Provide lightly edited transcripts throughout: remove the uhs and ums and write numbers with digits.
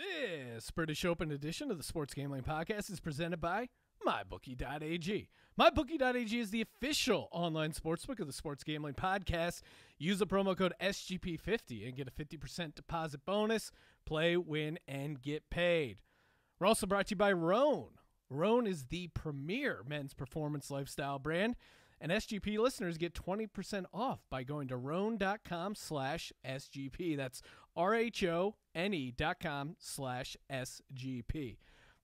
This British Open edition of the Sports Gambling Podcast is presented by MyBookie.ag. MyBookie.ag is the official online sportsbook of the Sports Gambling Podcast. Use the promo code SGP50 and get a 50% deposit bonus. Play, win, and get paid. We're also brought to you by Roan. Roan is the premier men's performance lifestyle brand, and SGP listeners get 20% off by going to roan.com/SGP. That's RHONE.com/SGP.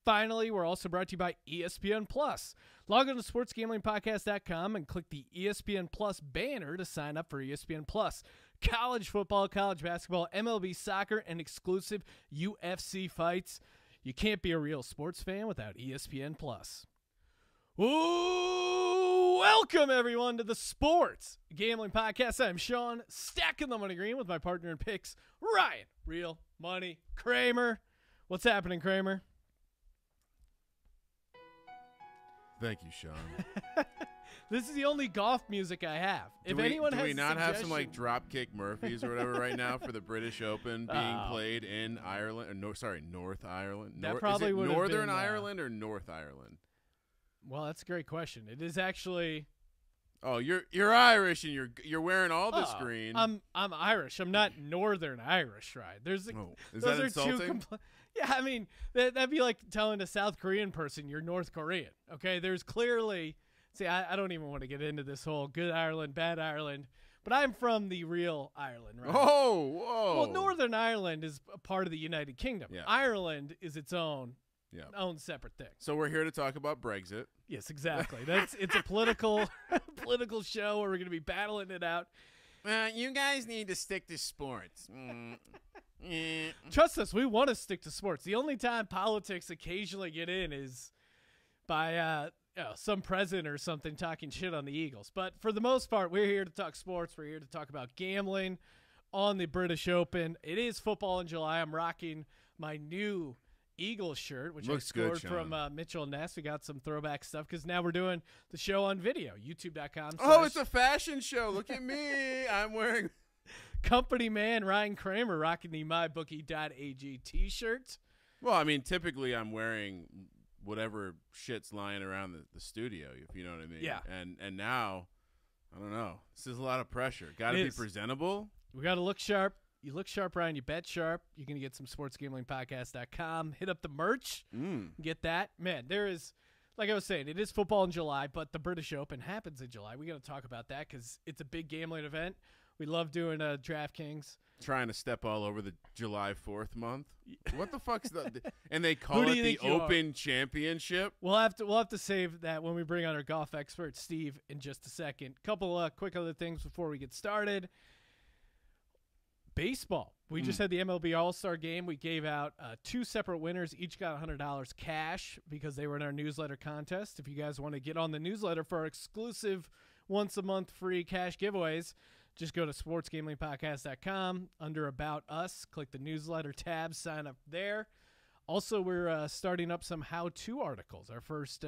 Finally, we're also brought to you by ESPN Plus. Log on to sportsgamblingpodcast.com and click the ESPN Plus banner to sign up for ESPN Plus. College football, college basketball, MLB soccer, and exclusive UFC fights. You can't be a real sports fan without ESPN Plus. Ooh, welcome everyone to the Sports Gambling Podcast. I'm Sean, stacking the money green with my partner in picks, Ryan, Real Money Kramer. What's happening, Kramer? Thank you, Sean. This is the only golf music I have. Do we not have some like Dropkick Murphys or whatever right now for the British Open being played in Ireland? Or North Ireland. That probably would have been Northern Ireland or North Ireland. Well, that's a great question. It is actually. Oh, you're Irish and you're wearing all this green. I'm Irish. I'm not Northern Irish, right? Is that insulting? Yeah, I mean that'd be like telling a South Korean person you're North Korean. Okay, there's clearly. See, I don't even want to get into this whole good Ireland, bad Ireland, but I'm from the real Ireland, right? Oh, whoa. Well, Northern Ireland is a part of the United Kingdom. Yeah. Ireland is its own separate thing. So we're here to talk about Brexit. Yes, exactly. It's a political show where we're going to be battling it out. You guys need to stick to sports. Trust us, we want to stick to sports. The only time politics occasionally get in is by some president or something talking shit on the Eagles. But for the most part, we're here to talk sports. We're here to talk about gambling on the British Open. It is football in July. I'm rocking my new Eagles shirt, which looks I scored good, from Mitchell Ness. We got some throwback stuff because now we're doing the show on video. YouTube.com. Oh, it's a fashion show. Look at me. I'm wearing company man Ryan Kramer rocking the MyBookie.ag t-shirt. Well, I mean, typically I'm wearing whatever shit's lying around the studio, if you know what I mean. Yeah. And now, I don't know. This is a lot of pressure. Got to be presentable. We got to look sharp. You look sharp, Ryan. You bet sharp. You're going to get some sportsgamblingpodcast.com. Hit up the merch. Get that. Man, there is, like I was saying, it is football in July, but the British Open happens in July. We got to talk about that because it's a big gambling event. We love doing DraftKings. Trying to step all over the July 4th month. What the fuck's that? And they call it the Open Championship. We'll have to save that when we bring on our golf expert Steve in just a second. Couple quick other things before we get started. Baseball. We just had the MLB All-Star Game. We gave out 2 separate winners. Each got $100 cash because they were in our newsletter contest. If you guys want to get on the newsletter for our exclusive once-a-month free cash giveaways, just go to sportsgamblingpodcast.com. Under About Us, click the newsletter tab, sign up there. Also, we're starting up some how-to articles. Our first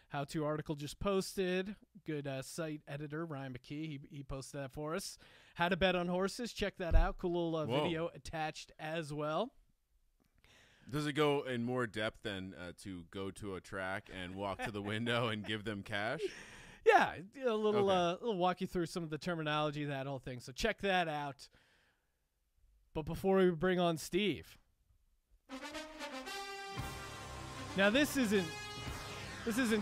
how-to article just posted. Good site editor, Ryan McKee. He posted that for us. How to bet on horses. Check that out. Cool little video attached as well. Does it go in more depth than to go to a track and walk to the window and give them cash? Yeah, a little walk you through some of the terminology, that whole thing. So check that out. But before we bring on Steve. Now this isn't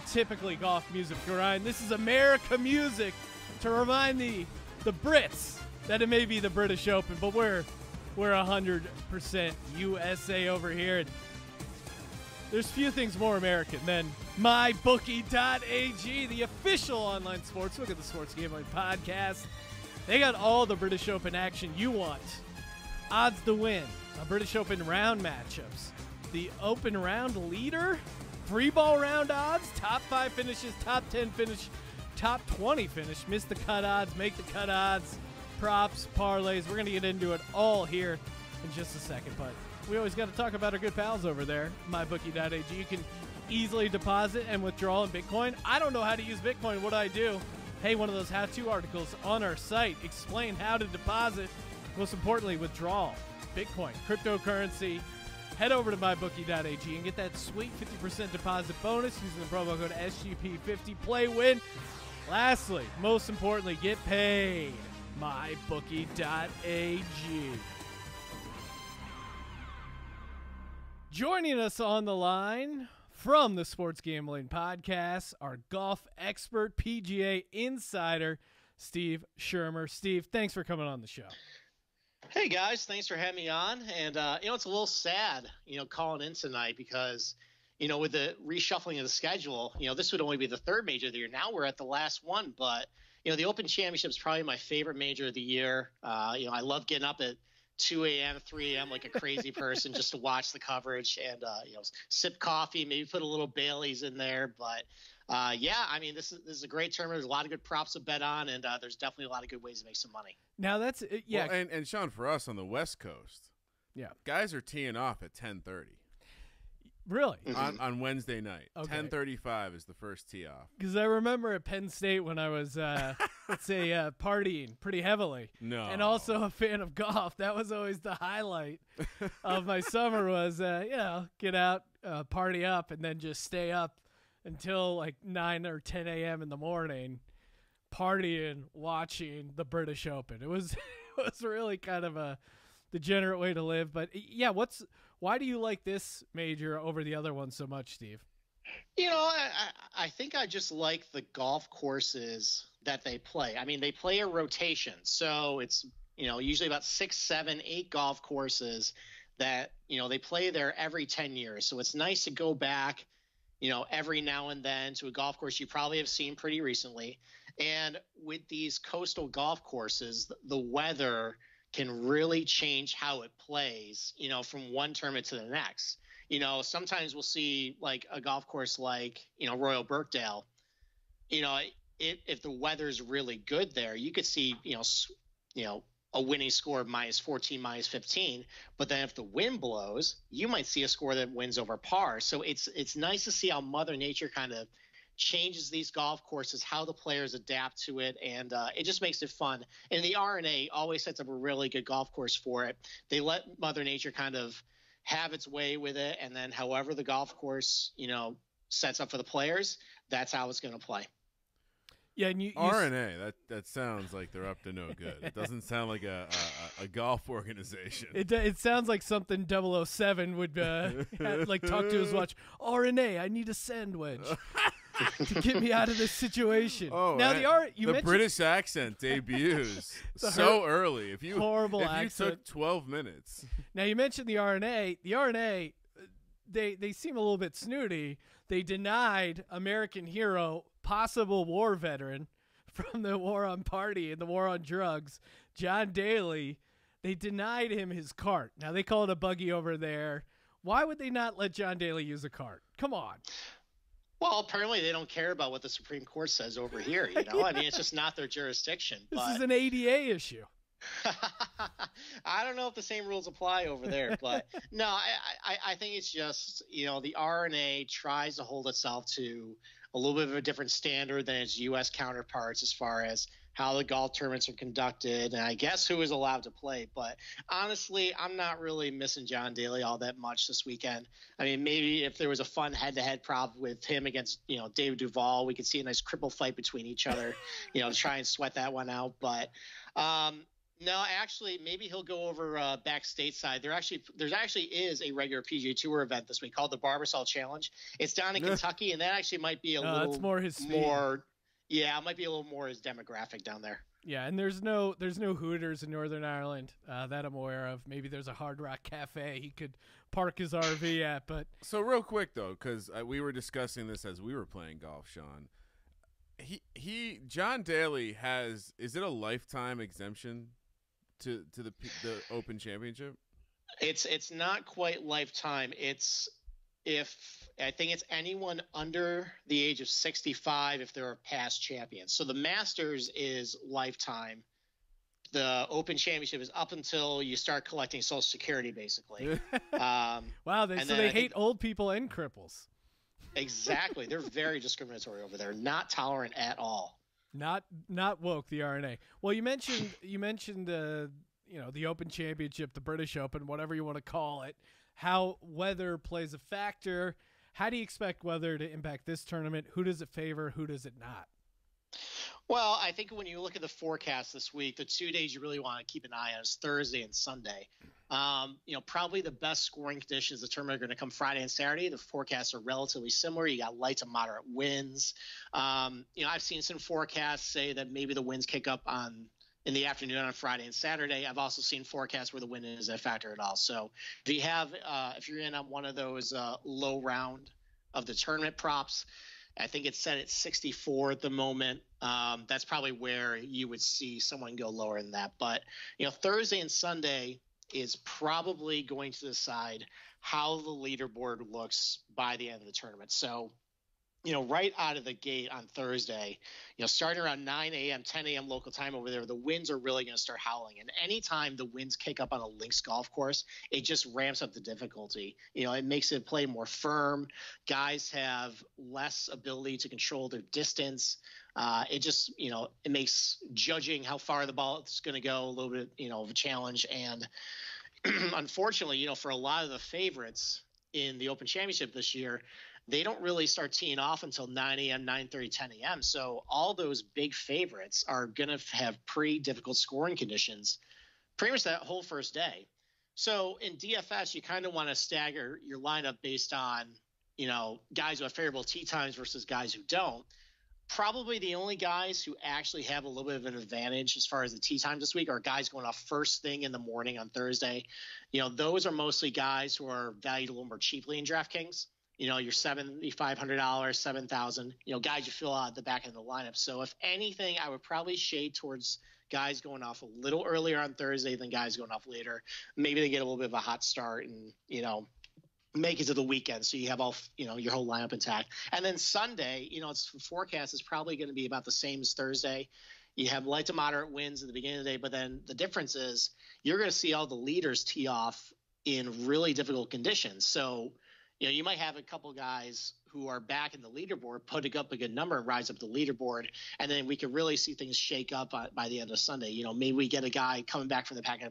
typically golf music, Ryan. This is America music to remind the Brits that it may be the British Open, but we're 100% USA over here. And there's few things more American than MyBookie.ag, the official online sportsbook of the Sports Gambling Podcast. They got all the British Open action you want. Odds to win, a British Open round matchups, the Open round leader, free ball round odds, top 5 finishes, top 10 finish, top 20 finish, miss the cut odds, make the cut odds, props, parlays. We're going to get into it all here in just a second, but we always got to talk about our good pals over there, MyBookie.ag. You can easily deposit and withdraw in Bitcoin. I don't know how to use Bitcoin. What do I do? Hey, one of those how-to articles on our site explain how to deposit, most importantly, withdraw Bitcoin, cryptocurrency. Head over to mybookie.ag and get that sweet 50% deposit bonus using the promo code SGP50. Play, win. Lastly, most importantly, get paid. mybookie.ag. Joining us on the line from the Sports Gambling Podcast, our golf expert, PGA insider, Steve Schirmer. Steve, thanks for coming on the show. Hey, guys. Thanks for having me on. And, it's a little sad, calling in tonight because, with the reshuffling of the schedule, this would only be the third major of the year. Now we're at the last one. But, the Open Championship is probably my favorite major of the year. I love getting up at 2 a.m., 3 a.m. like a crazy person just to watch the coverage and, sip coffee, maybe put a little Bailey's in there. But, this is a great tournament. There's a lot of good props to bet on, and there's definitely a lot of good ways to make some money. Now that's yeah. Well, and Sean, for us on the West Coast, guys are teeing off at 10:30. Really? On Wednesday night. Okay. 10:35 is the first tee off. Because I remember at Penn State when I was, partying pretty heavily. No. And also a fan of golf. That was always the highlight of my summer was, get out, party up, and then just stay up until like 9 or 10 a.m. in the morning, partying, watching the British Open. It was really kind of a degenerate way to live. But, why do you like this major over the other one so much, Steve? I think I just like the golf courses that they play. I mean, they play a rotation. So it's, usually about 6, 7, 8 golf courses that, they play there every 10 years. So it's nice to go back, every now and then to a golf course you probably have seen pretty recently. And with these coastal golf courses, the weather can really change how it plays, from one tournament to the next. Sometimes we'll see like a golf course like, Royal Birkdale, if the weather's really good there, you could see, a winning score of -14, -15. But then if the wind blows, you might see a score that wins over par. So it's nice to see how Mother Nature kind of changes these golf courses, how the players adapt to it, and it just makes it fun. And the R&A always sets up a really good golf course for it. They let Mother Nature kind of have its way with it, and then however the golf course, sets up for the players, that's how it's going to play. Yeah, and you R&A, that sounds like they're up to no good. It doesn't sound like a golf organization. It sounds like something 007 would talk to his watch. R&A, I need a sandwich to get me out of this situation. Oh, now the British accent debuts so early. If you took 12 minutes. Now you mentioned the R&A. The R&A, they seem a little bit snooty. They denied American hero, possible war veteran from the war on party and the war on drugs, John Daly. They denied him his cart. Now they call it a buggy over there. Why would they not let John Daly use a cart? Come on. Well, apparently they don't care about what the Supreme Court says over here. I mean, it's just not their jurisdiction. This is an ADA issue. I don't know if the same rules apply over there, but no, I think it's just, the R&A tries to hold itself to a little bit of a different standard than its U.S. counterparts as far as how the golf tournaments are conducted and I guess who is allowed to play. But honestly, I'm not really missing John Daly all that much this weekend. I mean, maybe if there was a fun head-to-head prop with him against, David Duval, we could see a nice cripple fight between each other, to try and sweat that one out. But, no, actually, maybe he'll go over back stateside. There actually is a regular PGA Tour event this week called the Barbasol Challenge. It's down in Kentucky, and that actually might be a little more his speed. It might be a little more his demographic down there. Yeah, and there's no Hooters in Northern Ireland that I'm aware of. Maybe there's a Hard Rock Cafe he could park his RV at. But so real quick though, because we were discussing this as we were playing golf, Sean. John Daly is it a lifetime exemption to the Open Championship? It's not quite lifetime. I think it's anyone under the age of 65 if they're a past champion. So the Masters is lifetime. The Open Championship is up until you start collecting Social Security, basically. Wow, they hate old people and cripples. Exactly. They're very discriminatory over there. Not tolerant at all. Not woke, the R&A. Well, you mentioned the Open Championship, the British Open, whatever you want to call it. how weather plays a factor. How do you expect weather to impact this tournament? Who does it favor? Who does it not? Well, I think when you look at the forecast this week, the 2 days you really want to keep an eye on is Thursday and Sunday. Probably the best scoring conditions of the tournament are going to come Friday and Saturday. The forecasts are relatively similar. You got light to moderate winds. I've seen some forecasts say that maybe the winds kick up in the afternoon on Friday and Saturday. I've also seen forecasts where the wind is a factor at all. So if you're in on one of those low round of the tournament props, I think it's set at 64 at the moment. That's probably where you would see someone go lower than that. But, Thursday and Sunday is probably going to decide how the leaderboard looks by the end of the tournament. So, right out of the gate on Thursday, starting around 9 a.m., 10 a.m. local time over there, the winds are really going to start howling. And anytime the winds kick up on a links golf course, it just ramps up the difficulty. It makes it play more firm. Guys have less ability to control their distance. It makes judging how far the ball is going to go a little bit, of a challenge. And unfortunately, for a lot of the favorites in the Open Championship this year, they don't really start teeing off until 9 a.m., 9:30, 10 a.m. So all those big favorites are going to have pretty difficult scoring conditions pretty much that whole first day. So in DFS, you kind of want to stagger your lineup based on, guys who have favorable tee times versus guys who don't. Probably the only guys who actually have a little bit of an advantage as far as the tee time this week are guys going off first thing in the morning on Thursday. Those are mostly guys who are valued a little more cheaply in DraftKings. Your $7,500, $7,000, guys you fill out at the back end of the lineup. So if anything, I would probably shade towards guys going off a little earlier on Thursday than guys going off later. Maybe they get a little bit of a hot start and, make it to the weekend. So you have all, your whole lineup intact. And then Sunday, its forecast is probably going to be about the same as Thursday. You have light to moderate winds at the beginning of the day, but then the difference is you're going to see all the leaders tee off in really difficult conditions. So, you might have a couple guys who are back in the leaderboard, putting up a good number and rise up the leaderboard. And then we could really see things shake up by the end of Sunday. Maybe we get a guy coming from the back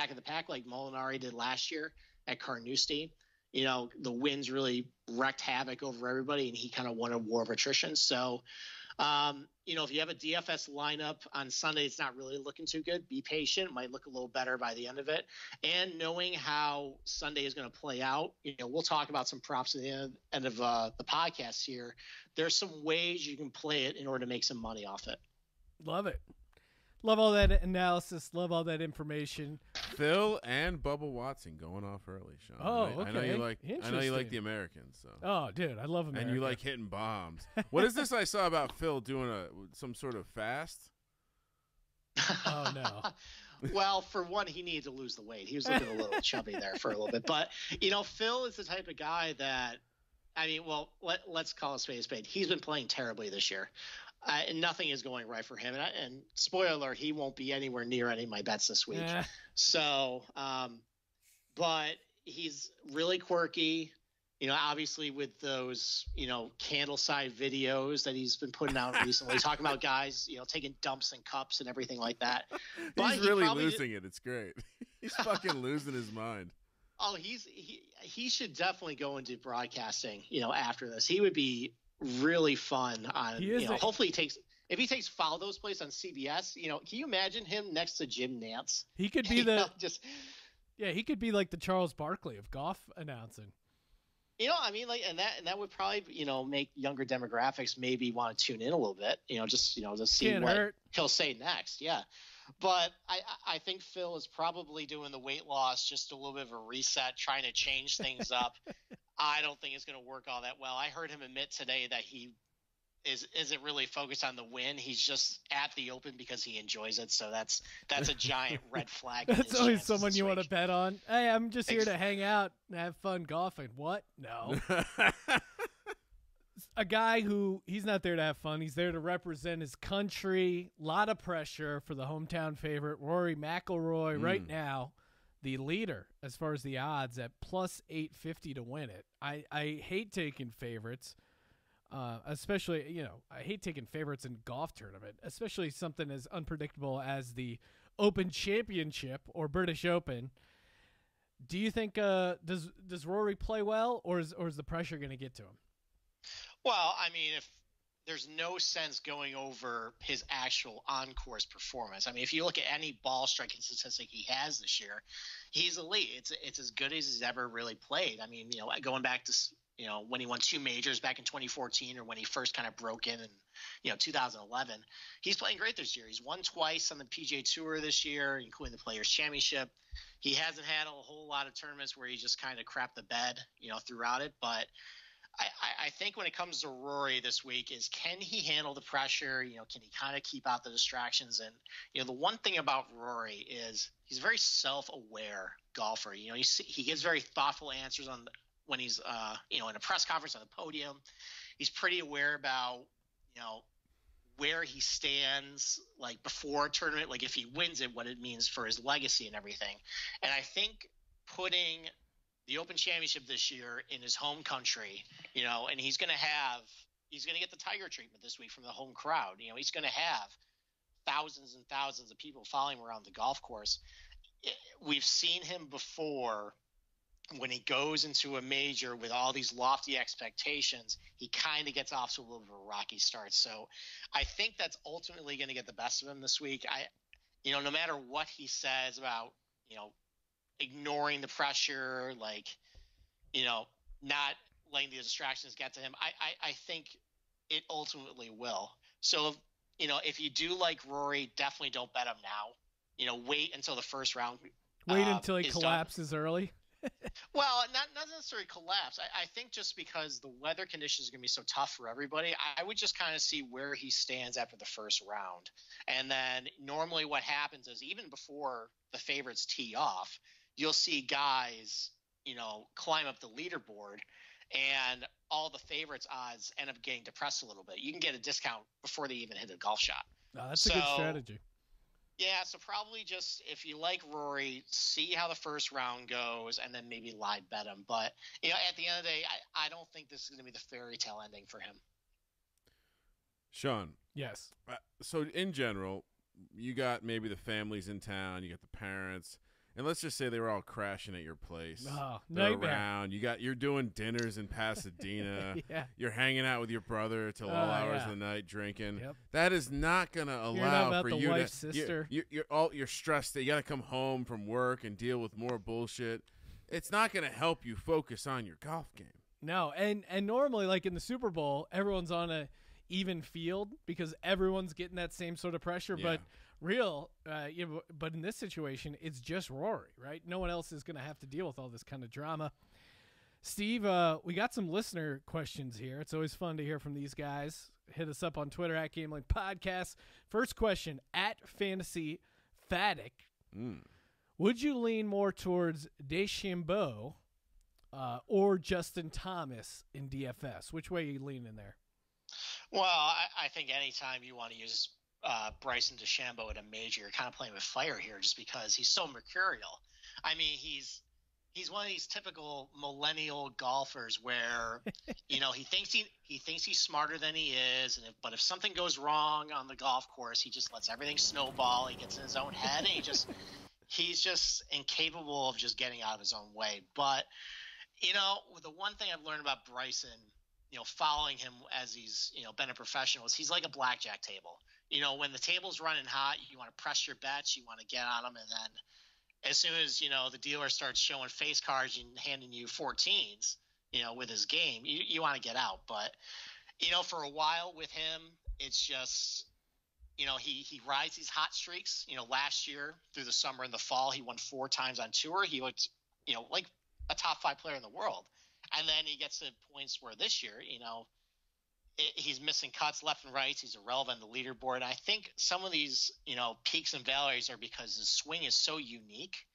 of the pack like Molinari did last year at Carnoustie. The winds really wreaked havoc over everybody, and he kind of won a war of attrition. So, if you have a DFS lineup on Sunday, it's not really looking too good. Be patient. It might look a little better by the end of it. And knowing how Sunday is going to play out, we'll talk about some props at the end of the podcast here. There's some ways you can play it in order to make some money off it. Love it. Love all that analysis. Love all that information. Phil and Bubba Watson going off early, Sean. Oh, okay. I know you like the Americans. So. Oh, dude, I love America. And you like hitting bombs. What is this I saw about Phil doing some sort of fast? Oh, no. Well, for one, he needed to lose the weight. He was looking a little chubby there for a little bit. But, Phil is the type of guy that, let's call a spade a spade. He's been playing terribly this year. And nothing is going right for him. And spoiler alert, he won't be anywhere near any of my bets this week. So, but he's really quirky, obviously with those, candle side videos that he's been putting out recently, talking about guys, taking dumps in cups and everything like that. But he's really losing it. It's great. He's fucking losing his mind. Oh, he should definitely go into broadcasting, after this. He would be really fun on, hopefully if he takes Faldo's place on CBS, can you imagine him next to Jim Nantz? He could be he could be like the Charles Barkley of golf announcing. And that would probably, make younger demographics maybe want to tune in a little bit, to see Can't what hurt. He'll say next. Yeah. But I think Phil is probably doing the weight loss, just a little bit of a reset, trying to change things up. I don't think it's going to work all that well. I heard him admit today that he isn't really focused on the win. He's just at the Open because he enjoys it. So that's a giant red flag. That's always someone you want to bet on. Hey, I'm just here to hang out and have fun golfing. What? No. A guy who he's not there to have fun. He's there to represent his country. A lot of pressure for the hometown favorite, Rory Mcilroy, right now. The leader as far as the odds at plus 850 to win it. I hate taking favorites, especially, I hate taking favorites in golf tournament, especially something as unpredictable as the Open Championship or British Open. Do you think does Rory play well, or is the pressure going to get to him? Well, I mean, if there's no sense going over his actual on-course performance. I mean, if you look at any ball striking statistic he has this year, he's elite. It's as good as he's ever really played. I mean, going back to when he won 2 majors back in 2014, or when he first kind of broke in 2011, he's playing great this year. He's won twice on the PGA Tour this year, including the Players Championship. He hasn't had a whole lot of tournaments where he just kind of crapped the bed, throughout it. But I think when it comes to Rory this week is, can he handle the pressure? Can he kind of keep out the distractions? And, the one thing about Rory is he's a very self-aware golfer. He gives very thoughtful answers when he's, in a press conference, on the podium. He's pretty aware about, where he stands, like before a tournament, like if he wins it, what it means for his legacy and everything. And I think putting the Open Championship this year in his home country, and he's going to get the Tiger treatment this week from the home crowd. He's going to have thousands and thousands of people following him around the golf course. We've seen him before. When he goes into a major with all these lofty expectations, he kind of gets off to a little bit of a rocky start. So I think that's ultimately going to get the best of him this week. No matter what he says about, ignoring the pressure, not letting the distractions get to him, I think it ultimately will. So, if you do like Rory, definitely don't bet him now. Wait until the first round. Wait until he collapses early. Well, not necessarily collapse. I think just because the weather conditions are going to be so tough for everybody, I would just kind of see where he stands after the first round. And then normally what happens is, even before the favorites tee off, you'll see guys, climb up the leaderboard, and all the favorites' odds end up getting depressed a little bit. You can get a discount before they even hit a golf shot. Oh, that's a good strategy. Yeah, so probably just, if you like Rory, see how the first round goes, and then maybe live bet him. But, at the end of the day, I don't think this is going to be the fairy tale ending for him. Sean. Yes. So, in general, you got maybe the families in town, you got the parents, and let's just say they were all crashing at your place. Oh, they're nightmare. around. You're doing dinners in Pasadena. Yeah. You're hanging out with your brother till all hours of the night drinking. Yep. That is not going to You're not allow about for the you wife's to. sister. You're stressed. You got to come home from work and deal with more bullshit. It's not going to help you focus on your golf game. No, and normally, like in the Super Bowl, everyone's on a even field because everyone's getting that same sort of pressure. Yeah. But in this situation, it's just Rory, right? No one else is going to have to deal with all this kind of drama. Steve, we got some listener questions here. It's always fun to hear from these guys. Hit us up on Twitter at Gambling Podcast. First question, at Fantasy Faddick. Would you lean more towards DeChambeau or Justin Thomas in DFS? Which way are you leaning there? Well, I think anytime you want to use Bryson DeChambeau at a major, you're kind of playing with fire here, just because he's so mercurial. I mean, he's one of these typical millennial golfers where he thinks he's smarter than he is, but if something goes wrong on the golf course, he just lets everything snowball. He gets in his own head, and he's just incapable of just getting out of his own way. But the one thing I've learned about Bryson, following him as he's been a professional, is he's like a blackjack table. When the table's running hot, you want to press your bets, you want to get on them, and then as soon as the dealer starts showing face cards and handing you 14s, with his game, you want to get out. But for a while with him, it's just he rides these hot streaks. Last year through the summer and the fall, he won 4 times on tour. He looked like a top 5 player in the world, and then he gets to points where this year he's missing cuts left and right. He's irrelevant on the leaderboard. I think some of these, peaks and valleys are because his swing is so unique,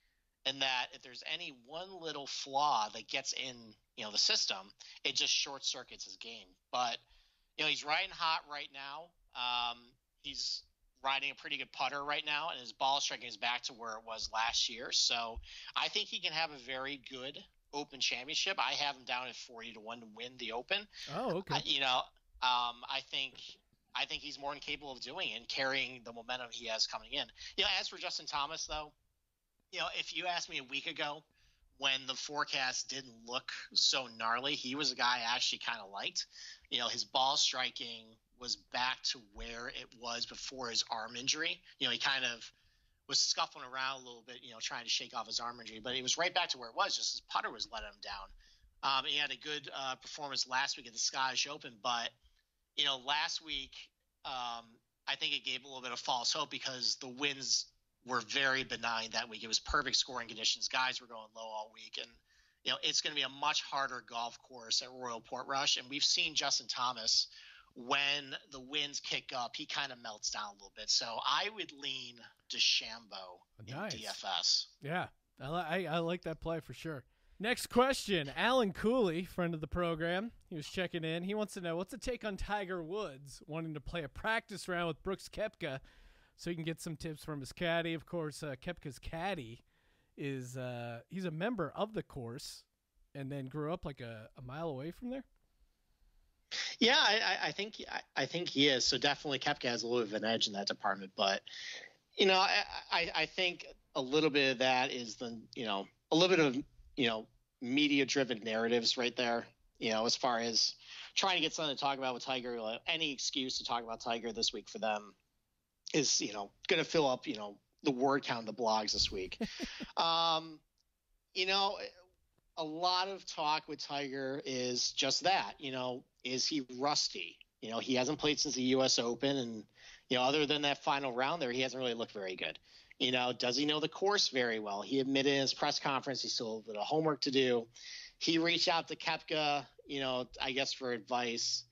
and that if there's any one little flaw that gets in, the system, it just short circuits his game. But, he's riding hot right now. He's riding a pretty good putter right now, and his ball striking is back to where it was last year. So I think he can have a very good Open Championship. I have him down at 40 to 1 to win the Open. Oh, okay. I think he's more than capable of doing it and carrying the momentum he has coming in. As for Justin Thomas, though, if you asked me a week ago, when the forecast didn't look so gnarly, he was a guy I actually kind of liked. His ball striking was back to where it was before his arm injury. He kind of was scuffling around a little bit, trying to shake off his arm injury, but it was right back to where it was. Just his putter was letting him down. He had a good performance last week at the Scottish Open, but last week I think it gave a little bit of false hope because the winds were very benign that week. It was perfect scoring conditions. Guys were going low all week, and it's going to be a much harder golf course at Royal Portrush. And we've seen Justin Thomas, when the winds kick up, he kind of melts down a little bit. So I would lean DeChambeau in DFS. Yeah, I like that play for sure. Next question, Alan Cooley, friend of the program. He was checking in. He wants to know, what's the take on Tiger Woods wanting to play a practice round with Brooks Koepka so he can get some tips from his caddy? Of course, Koepka's caddy is he's a member of the course and then grew up like a mile away from there. Yeah, I think he is. So definitely Koepka has a little bit of an edge in that department. But, I think a little bit of that is a little bit of, media-driven narratives right there, as far as trying to get something to talk about with Tiger. Any excuse to talk about Tiger this week for them is, going to fill up, the word count of the blogs this week. A lot of talk with Tiger is just that, is he rusty? He hasn't played since the U.S. Open, and, other than that final round there, he hasn't really looked very good. Does he know the course very well? He admitted in his press conference he still has a bit of homework to do. He reached out to Koepka, I guess for advice.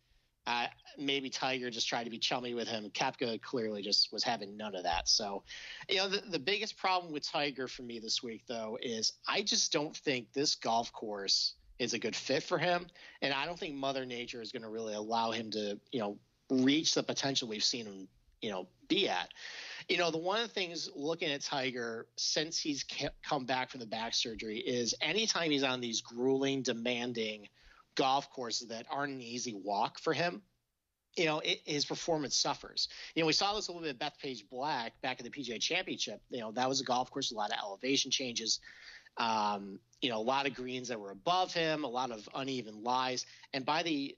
Maybe Tiger just tried to be chummy with him. Koepka clearly just was having none of that. So, the biggest problem with Tiger for me this week, though, is I just don't think this golf course is a good fit for him. And I don't think Mother Nature is going to really allow him to, reach the potential we've seen him, be at. The one of the things looking at Tiger since he's come back from the back surgery is anytime he's on these grueling, demanding golf courses that aren't an easy walk for him, his performance suffers. We saw this a little bit at Bethpage Black back at the PGA Championship. That was a golf course with a lot of elevation changes, a lot of greens that were above him, a lot of uneven lies. And by the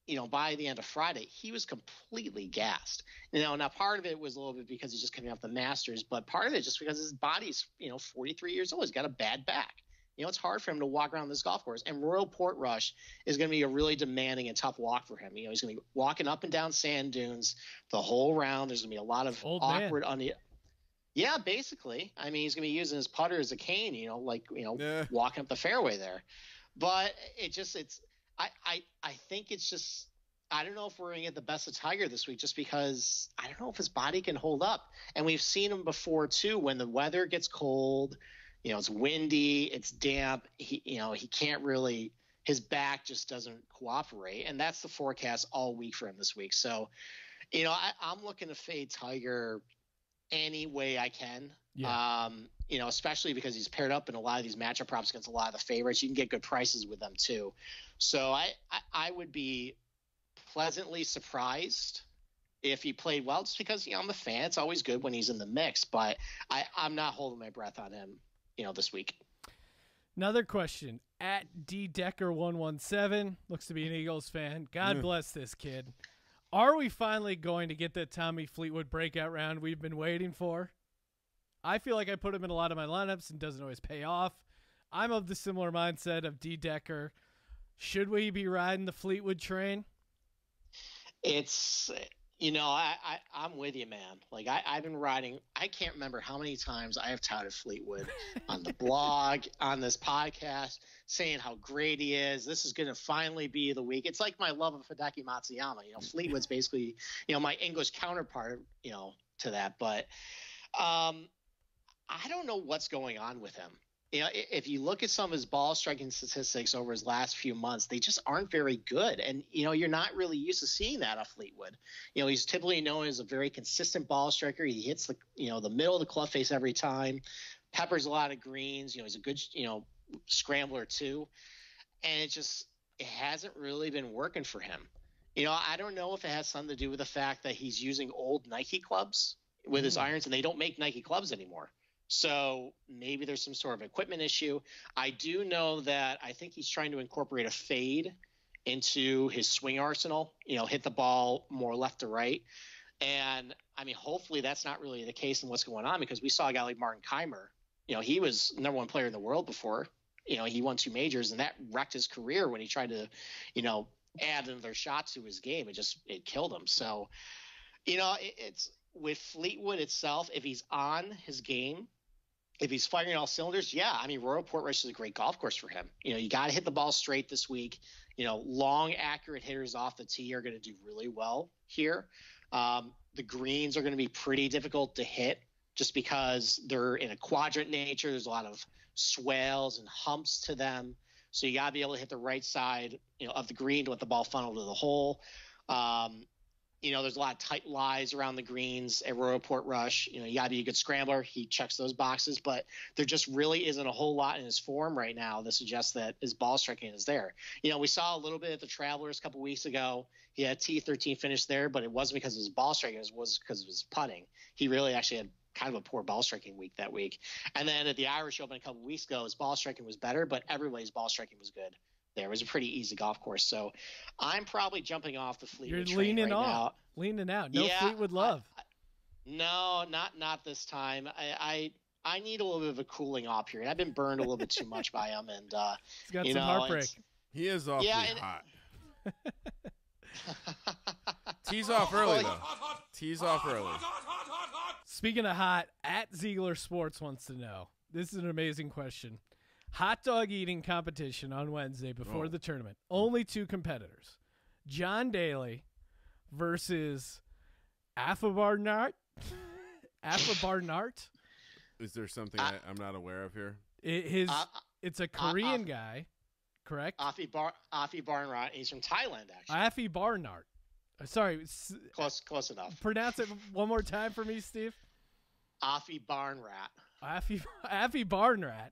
end of Friday, he was completely gassed. Now part of it was a little bit because he's just coming off the Masters, but part of it just because his body's, 43 years old. He's got a bad back. It's hard for him to walk around this golf course. And Royal Portrush is going to be a really demanding and tough walk for him. He's going to be walking up and down sand dunes the whole round. There's going to be a lot of awkward Yeah, basically. I mean, he's going to be using his putter as a cane, walking up the fairway there. But I think it's just, I don't know if we're going to get the best of Tiger this week just because I don't know if his body can hold up. And we've seen him before too, when the weather gets cold, it's windy, it's damp. He can't really, his back just doesn't cooperate. And that's the forecast all week for him this week. So, I'm looking to fade Tiger any way I can. Yeah. Especially because he's paired up in a lot of these matchup props against a lot of the favorites. You can get good prices with them too. So I would be pleasantly surprised if he played well, just because I'm a fan. It's always good when he's in the mix, but I'm not holding my breath on him, this week. Another question at DDecker117, looks to be an Eagles fan. God bless this kid. Are we finally going to get that Tommy Fleetwood breakout round we've been waiting for? I feel like I put him in a lot of my lineups and doesn't always pay off. I'm of the similar mindset of D. Decker. Should we be riding the Fleetwood train? It's, I'm with you, man. Like I've been riding. I can't remember how many times I have touted Fleetwood on the blog, on this podcast, saying how great he is. This is going to finally be the week. It's like my love of Hideki Matsuyama. Fleetwood's basically, my English counterpart, to that. But I don't know what's going on with him. If you look at some of his ball striking statistics over his last few months, they just aren't very good. And, you're not really used to seeing that off Fleetwood. He's typically known as a very consistent ball striker. He hits the middle of the club face every time, peppers a lot of greens. He's a good, scrambler too. And it hasn't really been working for him. I don't know if it has something to do with the fact that he's using old Nike clubs with his irons, and they don't make Nike clubs anymore. So maybe there's some sort of equipment issue. I do know that I think he's trying to incorporate a fade into his swing arsenal, hit the ball more left to right. And I mean, hopefully that's not really the case in what's going on, because we saw a guy like Martin Keimer, he was #1 player in the world before, he won 2 majors, and that wrecked his career when he tried to, add another shot to his game. It killed him. So, it's with Fleetwood itself, if he's on his game, if he's firing all cylinders, yeah, I mean, Royal Portrush is a great golf course for him. You got to hit the ball straight this week. Long, accurate hitters off the tee are going to do really well here. The greens are going to be pretty difficult to hit just because they're in a quadrant nature. There's a lot of swales and humps to them. So you got to be able to hit the right side, of the green to let the ball funnel to the hole. There's a lot of tight lies around the greens at Royal Portrush. You got to be a good scrambler. He checks those boxes, but there just really isn't a whole lot in his form right now that suggests that his ball striking is there. We saw a little bit at the Travelers a couple weeks ago. He had T13 finish there, but it wasn't because of his ball striking. It was because of his putting. He really actually had kind of a poor ball striking week that week. And then at the Irish Open a couple weeks ago, his ball striking was better, but everybody's ball striking was good. There. It was a pretty easy golf course. So I'm probably jumping off the Fleetwood train right now. Leaning out. No Fleetwood love. No, not this time. I need a little bit of a cooling off period. I've been burned a little bit too much by him, and he's got some heartbreak. He is awfully hot. Tease off early though. Tease off early. Speaking of hot, at Ziegler Sports wants to know. This is an amazing question. Hot dog eating competition on Wednesday before the tournament. Only 2 competitors. John Daly versus Afa Barnard. Is there something I'm not aware of here? It's a Korean guy, correct? Afi Barnard. He's from Thailand, actually. Afi Barnard. Sorry. Close enough. Pronounce it one more time for me, Steve. Afi Barnrat. Afi Barnrat.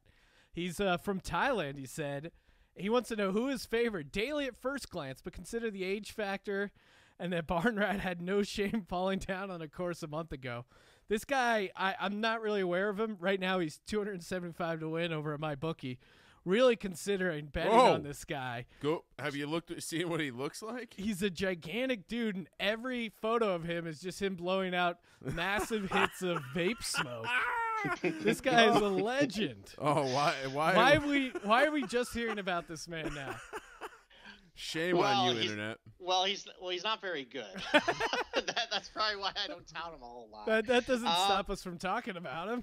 He's from Thailand, he said. He wants to know who is favored. Daly at first glance, but consider the age factor and that Barnrat had no shame falling down on a course a month ago. This guy, I'm not really aware of him. Right now he's 275 to win over at MyBookie. Really considering betting on this guy. Have you seen what he looks like? He's a gigantic dude, and every photo of him is just him blowing out massive hits of vape smoke. This guy is a legend. Oh, Why are we just hearing about this man now? Shame on you, internet. He's not very good. That's probably why I don't tout him a whole lot. That doesn't stop us from talking about him.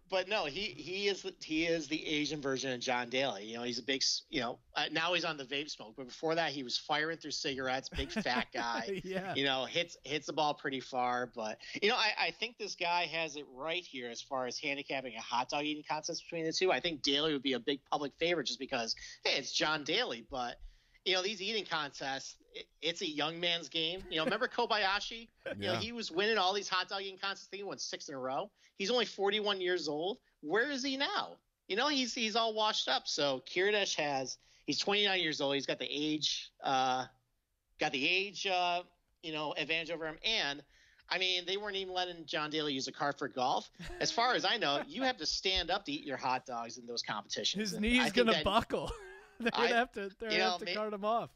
But no, he is the Asian version of John Daly. He's a big, now he's on the vape smoke, but before that he was firing through cigarettes, big fat guy. Yeah. Hits the ball pretty far, but I think this guy has it right here as far as handicapping a hot dog eating contest between the two. I think Daly would be a big public favorite just because, hey, it's John Daly, but these eating contests, it's a young man's game. Remember Kobayashi? Yeah. He was winning all these hot dog eating contests. I think he won 6 in a row. He's only 41 years old. Where is he now? He's all washed up. So Kirdesh he's 29 years old. He's got the age, advantage over him. And I mean, they weren't even letting John Daly use a cart for golf. As far as I know, you have to stand up to eat your hot dogs in those competitions. His knee's going to buckle. They're going to have to cart him off.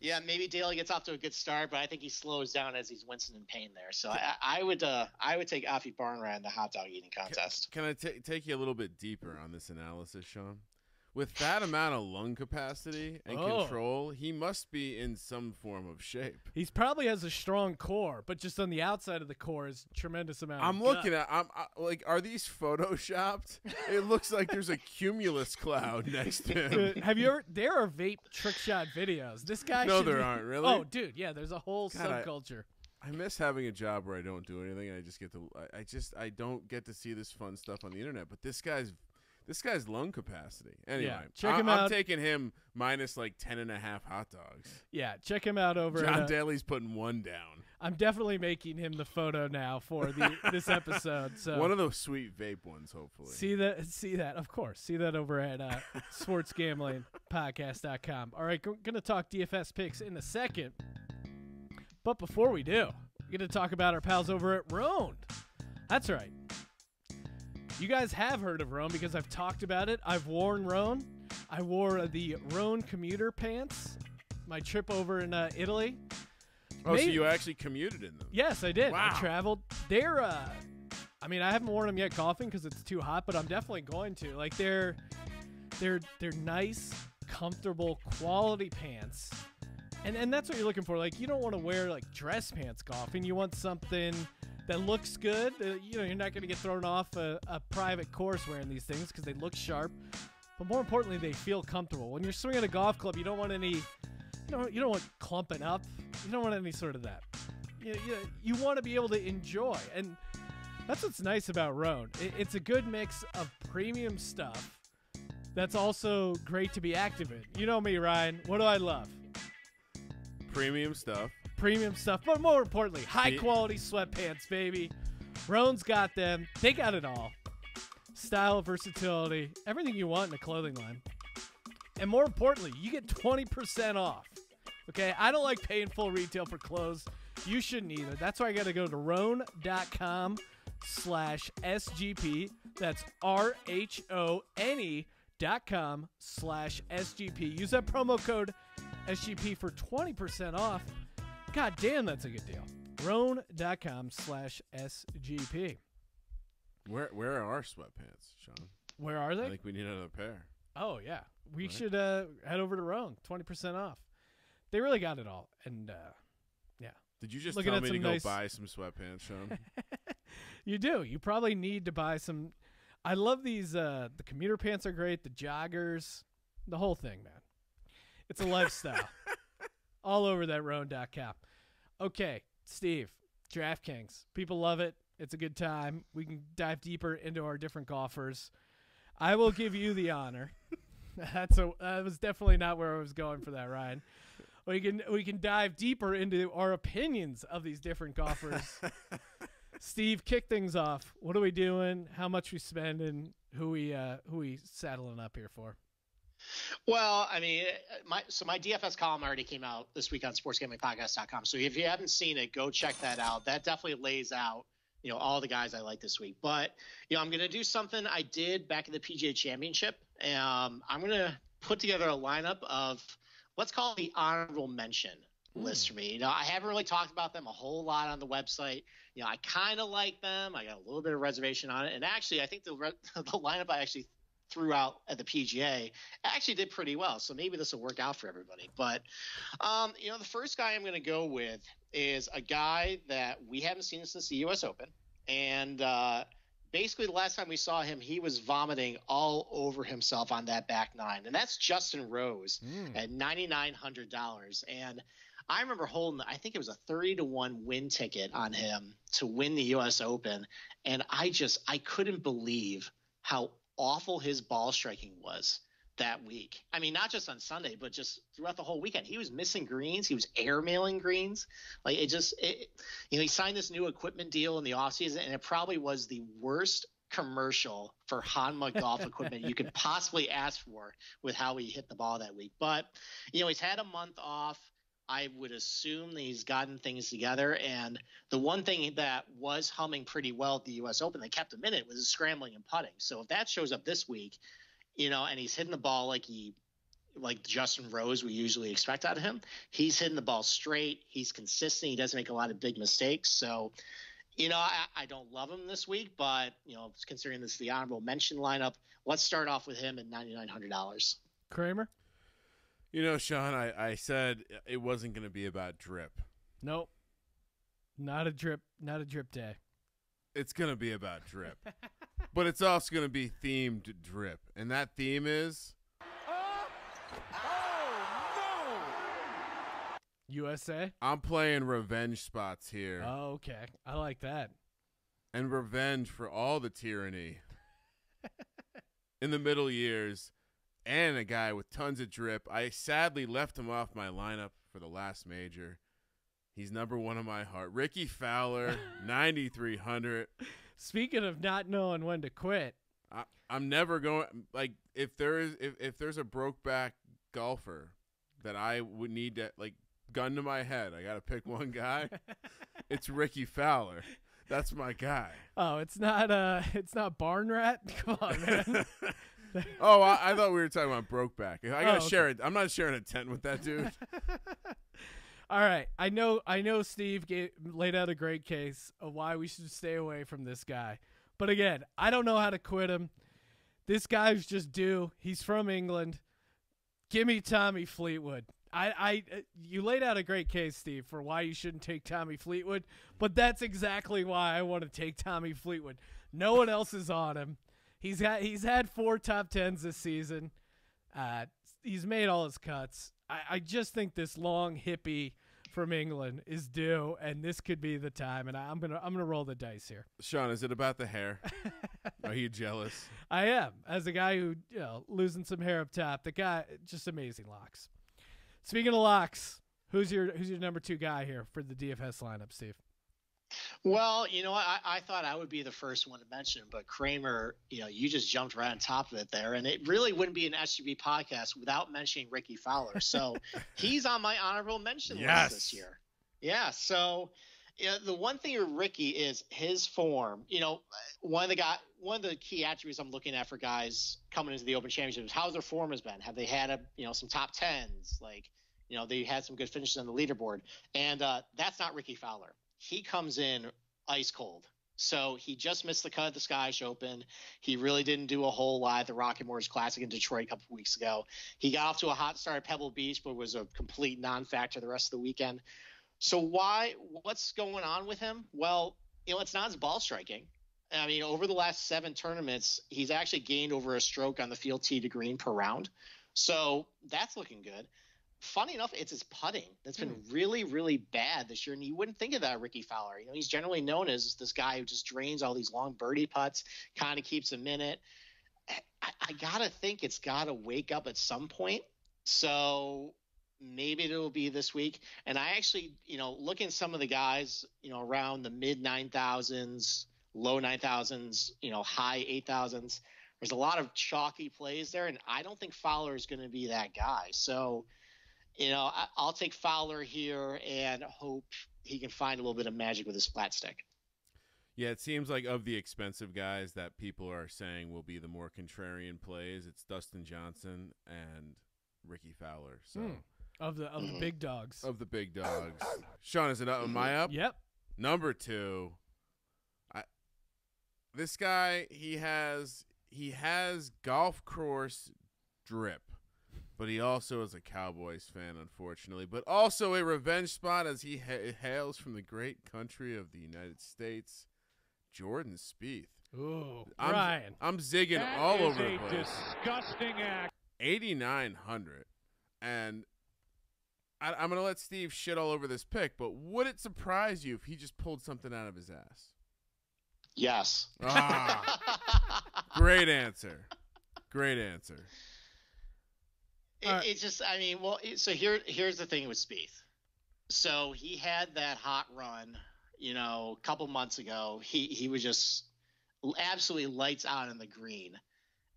Yeah, maybe Daly gets off to a good start, but I think he slows down as he's wincing in pain there. So I would take Afi Barnrat in the hot dog eating contest. Can I take you a little bit deeper on this analysis, Sean? With that amount of lung capacity and control, he must be in some form of shape. He probably has a strong core, but just on the outside of the core is a tremendous amount of are these photoshopped? It looks like there's a cumulus cloud next to him. There are vape trick shot videos. This guy aren't, really? Oh, dude, yeah, there's a whole subculture. I miss having a job where I don't do anything and I just get to I don't get to see this fun stuff on the internet, but this guy's lung capacity. Anyway, check him out. I'm taking him minus like 10.5 hot dogs. Yeah, check him out over John Daly's putting 1 down. I'm definitely making him the photo now for this episode. So one of those sweet vape ones, hopefully. See that, of course. See that over at sportsgamblingpodcast.com. All right, going to talk DFS picks in a second. But before we do, we're going to talk about our pals over at Roan. That's right. You guys have heard of Rhone because I've talked about it. I've worn Rhone. I wore the Rhone commuter pants, my trip over in Italy. Oh, so you actually commuted in them? Yes, I did. Wow. I traveled. They're, I mean, I haven't worn them yet golfing because it's too hot, but I'm definitely going to. Like, they're nice, comfortable, quality pants. And that's what you're looking for. Like, you don't want to wear, like, dress pants golfing. You want something that looks good. You know, you're not going to get thrown off a private course wearing these things because they look sharp. But more importantly, they feel comfortable. When you're swinging a golf club, you don't want any, you don't want clumping up. You don't want any sort of that. You want to be able to enjoy. And that's what's nice about Rhone. It's a good mix of premium stuff that's also great to be active in. You know me, Ryan. What do I love? Premium stuff. Premium stuff, but more importantly, high-quality sweatpants, baby. Rhone's got them. They got it all. Style, versatility, everything you want in a clothing line. And more importantly, you get 20% off. Okay? I don't like paying full retail for clothes. You shouldn't either. That's why I got to go to Rhone.com/SGP. That's RHONE.com/SGP. Use that promo code SGP for 20% off. God damn, that's a good deal. Rhone.com/SGP. Where are our sweatpants, Sean? Where are they? I think we need another pair. Oh, yeah. We should head over to Rhone. 20% off. They really got it all. And, yeah. Did you just Looking tell me to nice... go buy some sweatpants, Sean? You do. You probably need to buy some. I love these. The commuter pants are great. The joggers. The whole thing, man. It's a lifestyle. All over that Rhone.com. Okay, Steve, DraftKings. People love it. It's a good time. We can dive deeper into our different golfers. I will give you the honor. That was definitely not where I was going for that, Ryan. We can dive deeper into our opinions of these different golfers. Steve, kick things off. What are we doing? How much we spending? Who we saddling up here for? Well, I mean, my DFS column already came out this week on sportsgamblingpodcast.com. So if you haven't seen it, go check that out. That definitely lays out, all the guys I like this week. But, I'm going to do something I did back in the PGA Championship. I'm going to put together a lineup of, let's call it the honorable mention list for me. I haven't really talked about them a whole lot on the website. I kind of like them. I got a little bit of reservation on it. And actually, I think the lineup I actually threw out at the PGA actually did pretty well. So maybe this will work out for everybody. But, the first guy I'm going to go with is a guy that we haven't seen since the U.S. Open. And basically the last time we saw him, he was vomiting all over himself on that back nine. And that's Justin Rose at $9,900. And I remember holding, I think it was a 30-1 win ticket on him to win the U.S. Open. And I couldn't believe how awful his ball striking was that week. I mean, not just on Sunday, but just throughout the whole weekend. He was missing greens. He was airmailing greens. Like he signed this new equipment deal in the offseason, and it probably was the worst commercial for Hanma golf equipment you could possibly ask for with how he hit the ball that week. But, he's had a month off. I would assume that he's gotten things together. And the one thing that was humming pretty well at the U.S. Open that kept him in it was his scrambling and putting. So if that shows up this week, and he's hitting the ball like Justin Rose we usually expect out of him, he's hitting the ball straight. He's consistent. He doesn't make a lot of big mistakes. So, I don't love him this week, but, considering this is the honorable mention lineup, let's start off with him at $9,900. Kramer? Sean, I said it wasn't going to be about drip. Nope. Not a drip day. It's going to be about drip. But it's also going to be themed drip. And that theme is... no! USA? I'm playing revenge spots here. Oh, okay. I like that. And revenge for all the tyranny in the middle years. And a guy with tons of drip. I sadly left him off my lineup for the last major. He's number one in my heart. Rickie Fowler, 9,300. Speaking of not knowing when to quit, I'm never going. Like if there's a broke back golfer that I would need to gun to my head, I got to pick one guy. It's Rickie Fowler. That's my guy. Oh, it's not Barn Rat? Come on, man. Oh, I thought we were talking about Brokeback. I gotta okay. share it. I'm not sharing a tent with that dude. All right. I know Steve laid out a great case of why we should stay away from this guy. But again, I don't know how to quit him. This guy's just due. He's from England. Give me Tommy Fleetwood. You laid out a great case, Steve, for why you shouldn't take Tommy Fleetwood, but that's exactly why I want to take Tommy Fleetwood. No one else is on him. He's had 4 top 10s this season. He's made all his cuts. I just think this long hippie from England is due, and this could be the time. And I'm gonna roll the dice here. Sean, is it about the hair? Are you jealous? I am, as a guy who losing some hair up top. The guy, just amazing locks. Speaking of locks, who's your number 2 guy here for the DFS lineup, Steve? Well, I thought I would be the first one to mention, but Kramer, you just jumped right on top of it there, and it really wouldn't be an SGB podcast without mentioning Rickie Fowler. So he's on my honorable mention list this year. Yeah. So the one thing with Rickie is his form. One of the key attributes I'm looking at for guys coming into the Open Championship is how their form has been. Have they had some top 10s? They had some good finishes on the leaderboard, and that's not Rickie Fowler. He comes in ice cold. So he just missed the cut at the Scottish Open. He really didn't do a whole lot at the Rocket Mortgage Classic in Detroit a couple of weeks ago. He got off to a hot start at Pebble Beach, but was a complete non-factor the rest of the weekend. So what's going on with him? Well, it's not his ball striking. I mean, over the last 7 tournaments, he's actually gained over a stroke on the field tee to green per round. So that's looking good. Funny enough, it's his putting that's been really, really bad this year, and you wouldn't think of that of Rickie Fowler. He's generally known as this guy who just drains all these long birdie putts, kind of keeps him in it. I gotta think it's gotta wake up at some point. So maybe it'll be this week. And I actually, looking at some of the guys, around the mid 9,000s, low 9,000s, high 8,000s. There's a lot of chalky plays there, and I don't think Fowler is going to be that guy. So. I'll take Fowler here and hope he can find a little bit of magic with his flat stick. Yeah, it seems like of the expensive guys that people are saying will be the more contrarian plays, it's Dustin Johnson and Rickie Fowler. So of the big dogs. Of the big dogs. Sean, is it up? Am I up? Yep. Number 2. This guy, he has golf course drip. But he also is a Cowboys fan, unfortunately. But also a revenge spot as he hails from the great country of the United States, Jordan Spieth. Ooh, Ryan. I'm zigging all over the place. Disgusting act. 8,900. And I'm going to let Steve shit all over this pick, but would it surprise you if he just pulled something out of his ass? Yes. Great answer. Great answer. It's just, so here's the thing with Spieth. So he had that hot run, a couple months ago. He was just absolutely lights out on the green.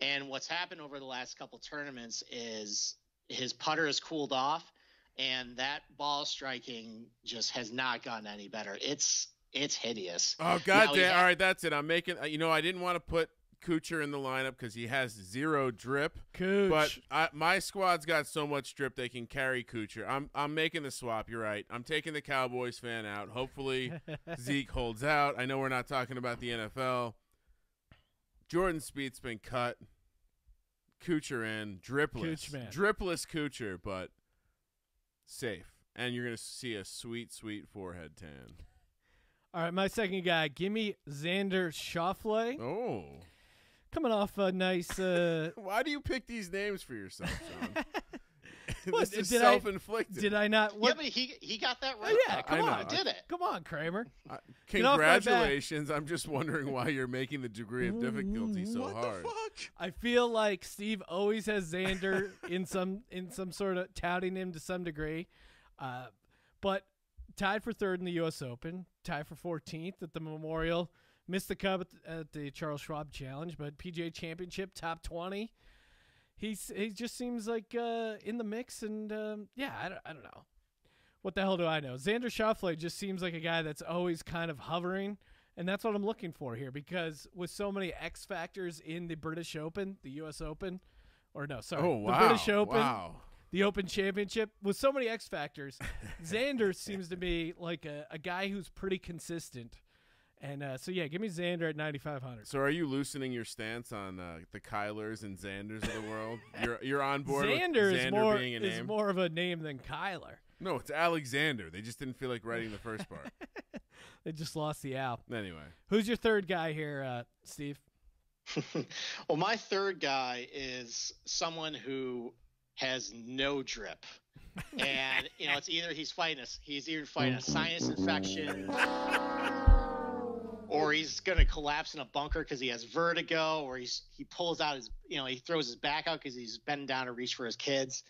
And what's happened over the last couple tournaments is his putter has cooled off, and that ball striking just has not gotten any better. It's hideous. Oh, goddamn. All right, that's it. I'm making, I didn't want to put Kuchar in the lineup because he has 0 drip. Cooch. But my squad's got so much drip they can carry Kuchar. I'm making the swap. You're right. I'm taking the Cowboys fan out. Hopefully Zeke holds out. I know we're not talking about the NFL. Jordan Spieth's been cut. Kuchar in. Dripless. Dripless Kuchar, but safe. And you're going to see a sweet, sweet forehead tan. All right, my second guy. Give me Xander Schauffele. Oh. Coming off a nice. Why do you pick these names for yourself, Sean? What, this is self-inflicted. Did I not? What? Yeah, but he got that right. Yeah, come on, did it? Come on, Kramer. Congratulations. I'm just wondering why you're making the degree of difficulty so hard. What the fuck? I feel like Steve always has Xander in some sort of touting him to some degree, but tied for 3rd in the U.S. Open, tied for 14th at the Memorial. Missed the cut at the Charles Schwab Challenge, but PGA Championship, top 20. He just seems like in the mix, and I don't know. What the hell do I know? Xander Schauffele just seems like a guy that's always kind of hovering And that's what I'm looking for here, because with so many X factors in the British Open, the U.S. Open, or no, sorry, the British Open, the Open Championship, with so many X factors, Xander seems to be like a guy who's pretty consistent. And so, yeah, give me Xander at 9,500. So are you loosening your stance on the Kylers and Xanders of the world? You're on board Xander with Xander being a name? is more of a name than Kyler. No, it's Alexander. They just didn't feel like writing the first part. They just lost the Al. Anyway. Who's your third guy here, Steve? Well, my third guy is someone who has no drip. And, it's either he's either fighting a sinus infection, or he's going to collapse in a bunker because he has vertigo, or he pulls out he throws his back out because he's bending down to reach for his kids.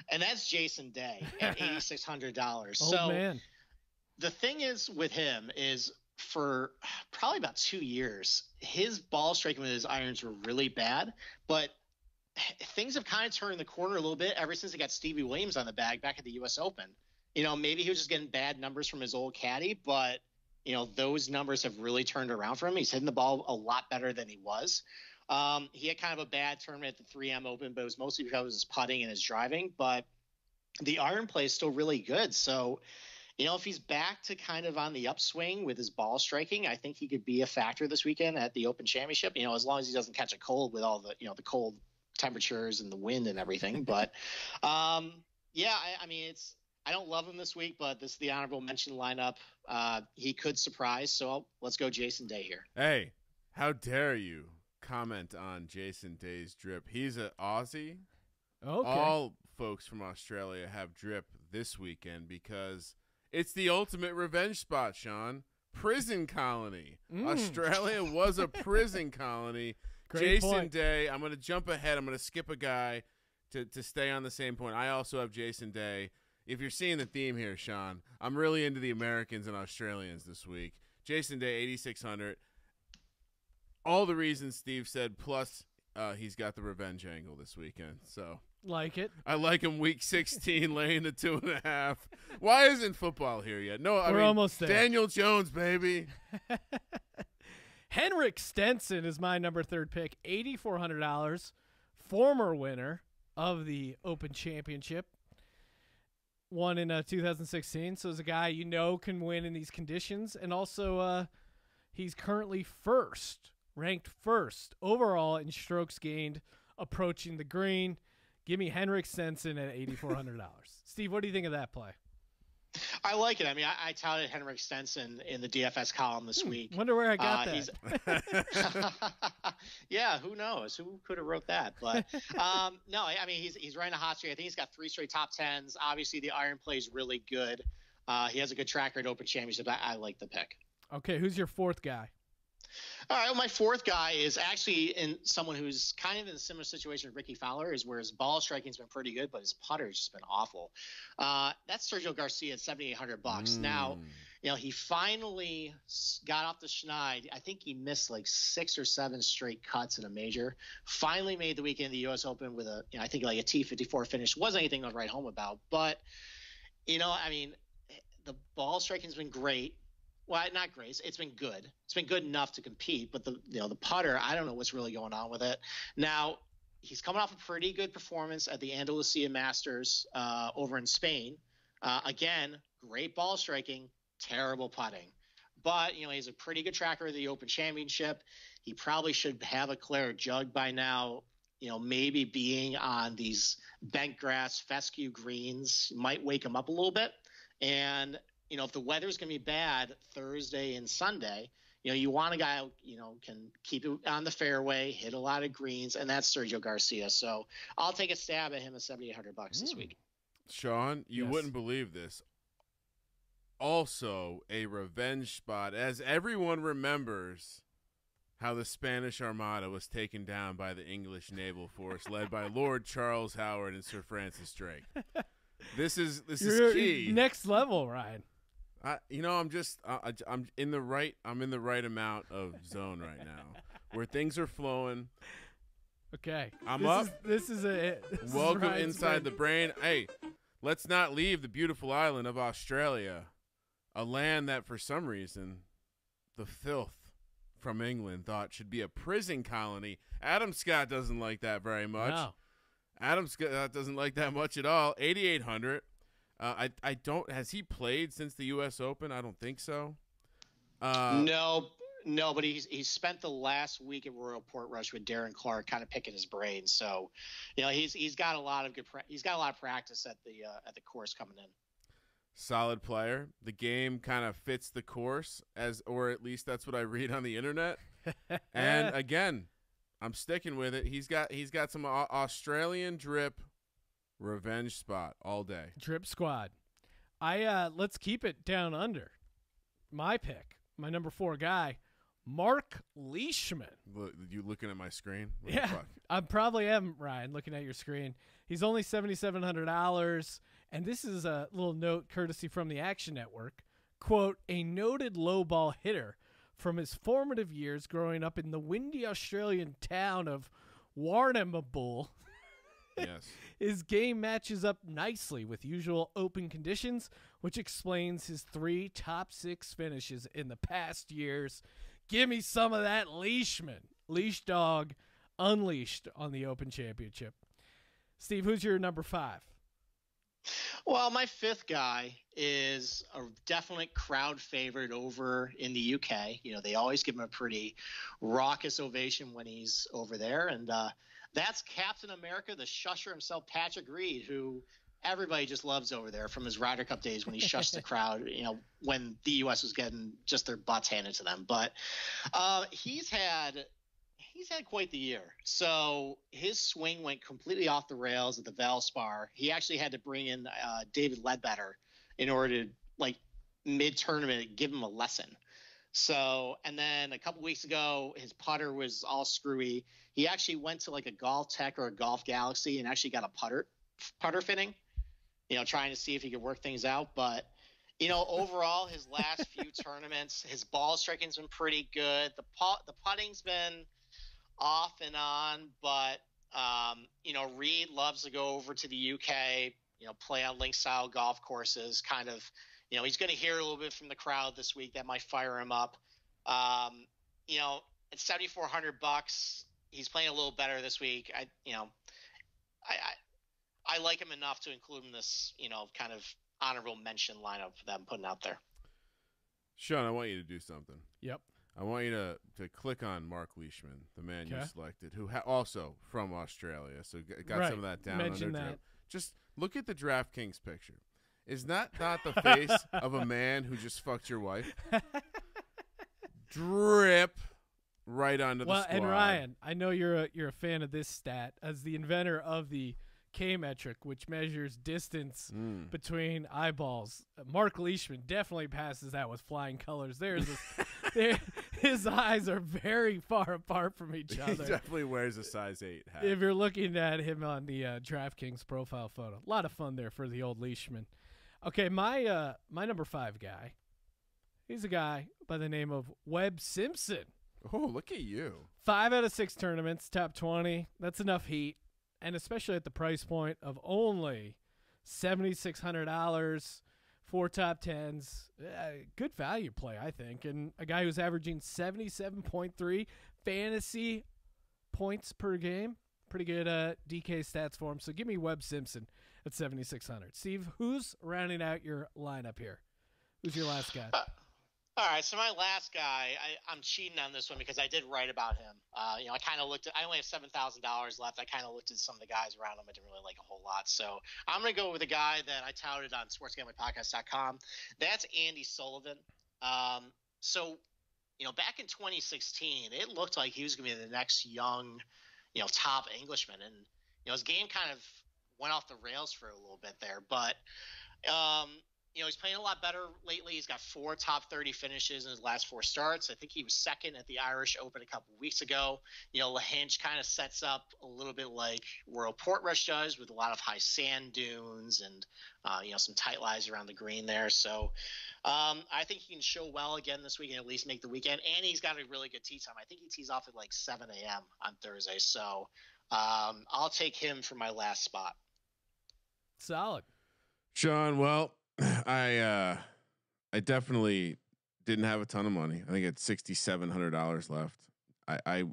And that's Jason Day at $8,600. Oh, man. The thing is with him is for probably about 2 years, his ball striking with his irons were really bad, but things have kind of turned the corner a little bit ever since he got Stevie Williams on the bag back at the U.S. Open. Maybe he was just getting bad numbers from his old caddy, but those numbers have really turned around for him. He's hitting the ball a lot better than he was. He had kind of a bad tournament at the 3M Open, but it was mostly because of his putting and his driving. But the iron play is still really good. So, if he's back to kind of on the upswing with his ball striking, I think he could be a factor this weekend at the Open Championship, as long as he doesn't catch a cold with all the, the cold temperatures and the wind and everything. But, I don't love him this week, but this is the honorable mention lineup. He could surprise, so let's go Jason Day here. Hey, how dare you comment on Jason Day's drip? He's an Aussie. Okay. All folks from Australia have drip this weekend because it's the ultimate revenge spot, Sean. Prison colony. Australia was a prison colony. Great Jason point. Day, I'm going to jump ahead. I'm going to skip a guy to stay on the same point. I also have Jason Day. If you're seeing the theme here, Sean, I'm really into the Americans and Australians this week. Jason Day, 8,600. All the reasons Steve said, plus he's got the revenge angle this weekend. So like it. I like him week 16, laying the 2.5. Why isn't football here yet? No, We're almost there. Daniel Jones, baby. Henrik Stenson is my number 3 pick, $8,400. Former winner of the Open Championship. Won in 2016. So is a guy can win in these conditions. And also he's currently ranked first overall in strokes gained approaching the green. Give me Henrik Stenson at $8,400. Steve, what do you think of that play? I like it. I mean, I touted Henrik Stenson in the DFS column this week. Wonder where I got that. Yeah, who knows? Who could have wrote that? But no, I mean, he's running a hot streak. I think he's got 3 straight top 10s. Obviously, the iron play is really good. He has a good track record at Open Championship. I like the pick. Okay, who's your 4th guy? All right, well, my 4th guy is actually in someone who's kind of in a similar situation with Rickie Fowler, is where his ball striking's been pretty good, but his putter's just been awful. That's Sergio Garcia at $7,800. Now, he finally got off the schneid. I think he missed like 6 or 7 straight cuts in a major. Finally made the weekend of the U.S. Open with I think like a T54 finish. Wasn't anything to write home about, but I mean, the ball striking's been great. Well, not great. It's been good. It's been good enough to compete, but the putter, I don't know what's really going on with it. Now, he's coming off a pretty good performance at the Andalusia Masters over in Spain. Again, great ball striking, terrible putting. But, he has a pretty good track record of the Open Championship. He probably should have a clear jug by now. Maybe being on these bent grass fescue greens might wake him up a little bit. And if the weather's going to be bad Thursday and Sunday, you want a guy who, can keep it on the fairway, hit a lot of greens, and that's Sergio Garcia. So I'll take a stab at him at $7,800 this week. Sean, you Yes. wouldn't believe this. Also a revenge spot, as everyone remembers how the Spanish Armada was taken down by the English naval force led by Lord Charles Howard and Sir Francis Drake. This is key. Next level, Ryan. I'm in the right amount of zone right now, where things are flowing. Okay, This is welcome Ryan's inside the brain. Hey, let's not leave the beautiful island of Australia, a land that for some reason the filth from England thought should be a prison colony. Adam Scott doesn't like that very much. No. Adam Scott doesn't like that much at all. 8,800. I don't. Has he played since the U.S. Open? I don't think so. No, but he's spent the last week at Royal Portrush with Darren Clark, kind of picking his brain. So, he's got a lot of he's got a lot of practice at the course coming in. Solid player. The game kind of fits the course, or at least that's what I read on the internet. And again, I'm sticking with it. He's got some Australian drip revenge spot all day. Drip squad. Let's keep it down under. My pick, my number 4 guy, Mark Leishman. You looking at my screen? What yeah, I probably am, Ryan, looking at your screen. He's only $7,700, and this is a little note courtesy from the Action Network. Quote, a noted low ball hitter from his formative years growing up in the windy Australian town of Warrnambool. Yes. His game matches up nicely with usual open conditions, which explains his 3 top 6 finishes in the past years. Give me some of that Leishman. Leash dog unleashed on the Open Championship. Steve, who's your number 5? Well, my 5th guy is a definite crowd favorite over in the UK. They always give him a pretty raucous ovation when he's over there. And that's Captain America, the shusher himself, Patrick Reed, who everybody just loves over there from his Ryder Cup days when he shushed the crowd, when the U.S. was getting just their butts handed to them. But he's had quite the year. So his swing went completely off the rails at the Valspar. He actually had to bring in David Ledbetter in order to, mid-tournament, give him a lesson. So, and then a couple weeks ago, his putter was all screwy. He actually went to a Golf Tech or a Golf Galaxy and actually got a putter fitting, trying to see if he could work things out. But, overall, his last few tournaments, his ball striking's been pretty good. The putting's been off and on, but, Reed loves to go over to the UK, play on link-style golf courses, kind of, he's going to hear a little bit from the crowd this week. That might fire him up. At $7,400, he's playing a little better this week. I like him enough to include him in this, kind of honorable mention lineup that I'm putting out there. Sean, I want you to do something. Yep. I want you to click on Mark Leishman, the man you selected, who also from Australia. So got some of that down Mention under that. drip. Just look at the DraftKings picture. Is that not the face of a man who just fucked your wife? Drip right onto the squad. And Ryan, I know you're a fan of this stat. As the inventor of the K-metric, which measures distance between eyeballs, Mark Leishman definitely passes that with flying colors. His eyes are very far apart from each other. He definitely wears a size 8 hat. If you're looking at him on the DraftKings profile photo. A lot of fun there for the old Leishman. Okay, my number 5 guy, he's a guy by the name of Webb Simpson. Oh, look at you. 5 out of 6 tournaments, top 20. That's enough heat. And especially at the price point of only $7,600, 4 top 10s. Good value play, I think. And a guy who's averaging 77.3 fantasy points per game. Pretty good DK stats for him. So give me Webb Simpson at 7,600. Steve, who's rounding out your lineup here? Who's your last guy? All right, so my last guy, I'm cheating on this one because I did write about him. I kind of I only have $7,000 left. I kind of looked at some of the guys around him. I didn't really like a whole lot. So I'm going to go with a guy that I touted on sportsgamblingpodcast.com. That's Andy Sullivan. So, back in 2016, it looked like he was going to be the next young, top Englishman. And, his game kind of went off the rails for a little bit there. But, he's playing a lot better lately. He's got 4 top 30 finishes in his last 4 starts. I think he was second at the Irish Open a couple of weeks ago. LaHinch kind of sets up a little bit like Royal Portrush does, with a lot of high sand dunes and, some tight lies around the green there. So I think he can show well again this week and at least make the weekend. And he's got a really good tee time. I think he tees off at 7 a.m. on Thursday. So I'll take him for my last spot. Solid. Sean, well, I definitely didn't have a ton of money. I think I had $6,700 left.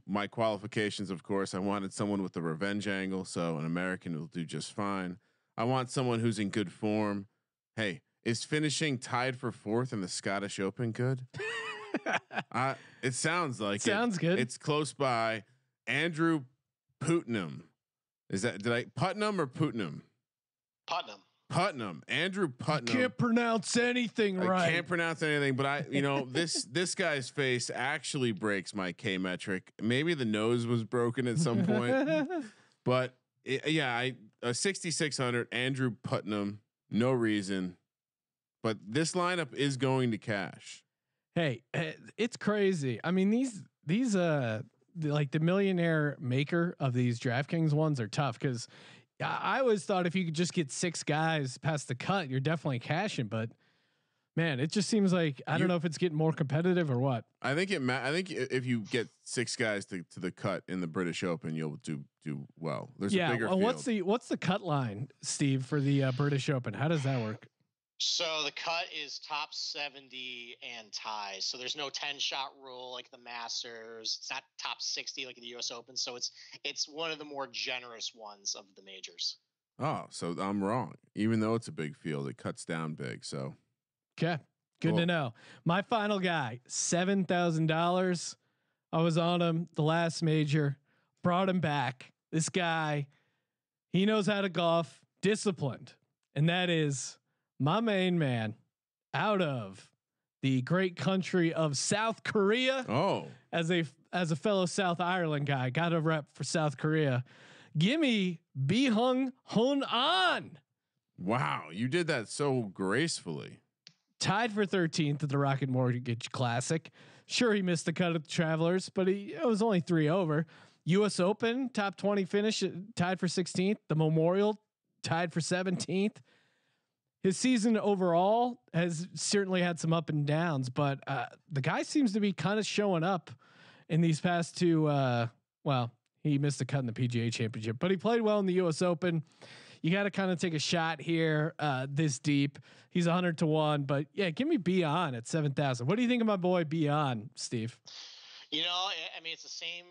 My qualifications, of course, I wanted someone with the revenge angle, so an American will do just fine. I want someone who's in good form. Hey, is finishing tied for 4th in the Scottish Open good? It sounds like sounds good. It's close by. Andrew Putnam. Did I Putnam or Putnam? Putnam. Andrew Putnam. Can't pronounce anything right. I can't pronounce anything, but this guy's face actually breaks my K metric. Maybe the nose was broken at some point, but 6,600. Andrew Putnam. No reason, but this lineup is going to cash. Hey, it's crazy. I mean, these like the millionaire maker of these DraftKings ones are tough because I always thought if you could just get 6 guys past the cut, you're definitely cashing. But man, it just seems like I don't know if it's getting more competitive or what. I think I think if you get 6 guys to the cut in the British Open, you'll do well. There's a bigger field. What's the cut line, Steve, for the British Open? How does that work? So the cut is top 70 and ties. So there's no 10-shot rule like the Masters. It's not top 60 like the U.S. Open. So it's one of the more generous ones of the majors. Oh, so I'm wrong. Even though it's a big field, it cuts down big. So okay, good to know. My final guy, $7,000. I was on him the last major, brought him back. This guy, he knows how to golf, disciplined, and that is my main man out of the great country of South Korea. Oh, as a fellow South Ireland guy, got a rep for South Korea. Gimme Bihung Hun An. Wow, you did that so gracefully. Tied for 13th at the Rocket Mortgage Classic. Sure, he missed the cut at the Travelers, but it was only 3 over. U.S. Open top 20 finish, tied for 16th. The Memorial tied for 17th. His season overall has certainly had some up and downs, but the guy seems to be kind of showing up in these past 2. Well, he missed a cut in the PGA Championship, but he played well in the U.S. Open. You got to kind of take a shot here this deep. He's 100 to 1, but yeah, give me Beyond at 7,000. What do you think of my boy Beyond, Steve? I mean, it's the same.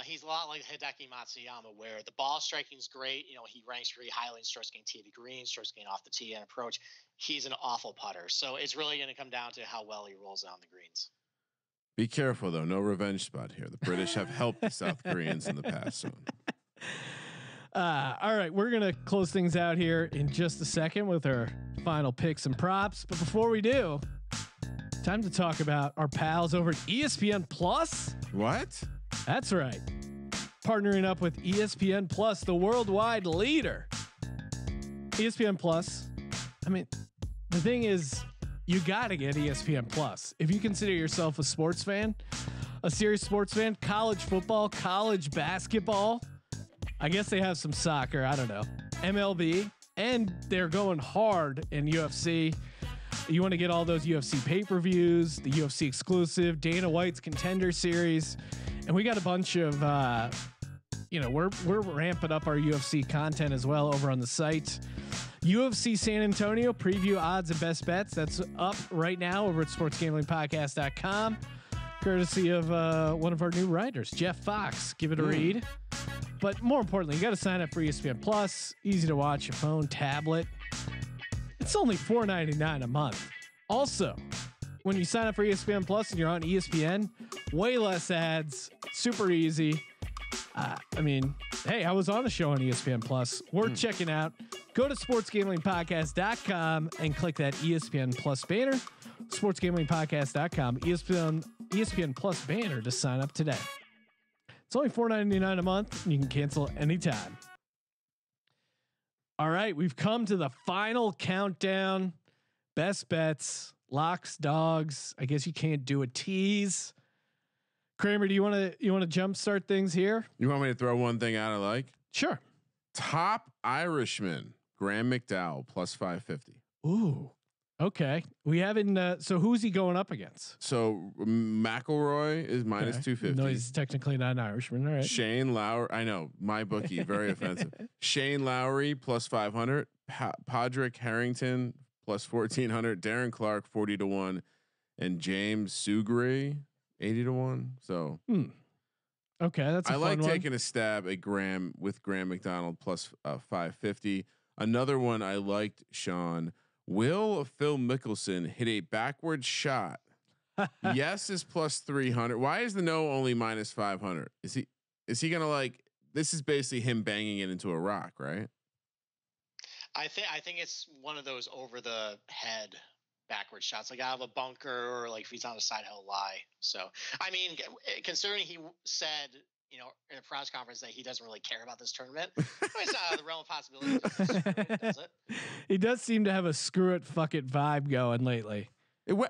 He's a lot like Hideki Matsuyama, where the ball striking is great. He ranks pretty highly in strokes gained tee to green, strokes gained off the tee and approach. He's an awful putter, so it's really going to come down to how well he rolls on the greens. Be careful though, no revenge spot here. The British have helped the South Koreans in the past. So. All right, we're gonna close things out here in just a second with our final picks and props. But before we do, time to talk about our pals over at ESPN Plus. What? That's right. Partnering up with ESPN Plus, the worldwide leader. ESPN Plus. I mean, the thing is, you got to get ESPN Plus. If you consider yourself a sports fan, a serious sports fan, college football, college basketball, I guess they have some soccer, I don't know, MLB, and they're going hard in UFC. You want to get all those UFC pay-per-views, the UFC exclusive, Dana White's Contender Series, and we got a bunch of, we're ramping up our UFC content as well over on the site. UFC San Antonio preview odds and best bets. That's up right now over at sportsgamblingpodcast.com, courtesy of one of our new writers, Jeff Fox. Give it a read. But more importantly, you got to sign up for ESPN Plus. Easy to watch, your phone, tablet. It's only $4.99 a month. Also, when you sign up for ESPN Plus and you're on ESPN, way less ads, super easy. Hey, I was on a show on ESPN Plus. Worth checking out. Go to sportsgamblingpodcast.com and click that ESPN Plus banner. Sportsgamblingpodcast.com, ESPN Plus banner to sign up today. It's only $4.99 a month, and you can cancel anytime. All right, we've come to the final countdown. Best bets, locks, dogs. I guess you can't do a tease. Kramer, do you want to jumpstart things here? You want me to throw one thing out I like? Sure. Top Irishman, Graham McDowell, plus 550. Ooh. Okay. We haven't. So who's he going up against? So McIlroy is minus 250. No, he's technically not an Irishman. All right. Shane Lowry. I know, my bookie, very offensive. Shane Lowry plus 500. Padraig Harrington plus 1400. Darren Clark 40 to 1. and James Sugri 80-1. So okay, that's a I fun like one. taking a stab at Graham with Graham McDonald plus 550. Another one I liked, Sean. Will Phil Mickelson hit a backward shot? Yes is plus 300. Why is the no only minus 500? Is he gonna like? This is basically him banging it into a rock, right? I think it's one of those over the head backward shots, like out of a bunker, or like if he's on the side, he'll lie. So, I mean, considering he said, in a press conference that he doesn't really care about this tournament, it's not out of the realm of possibility. Does it? He does seem to have a screw it, fuck it vibe going lately.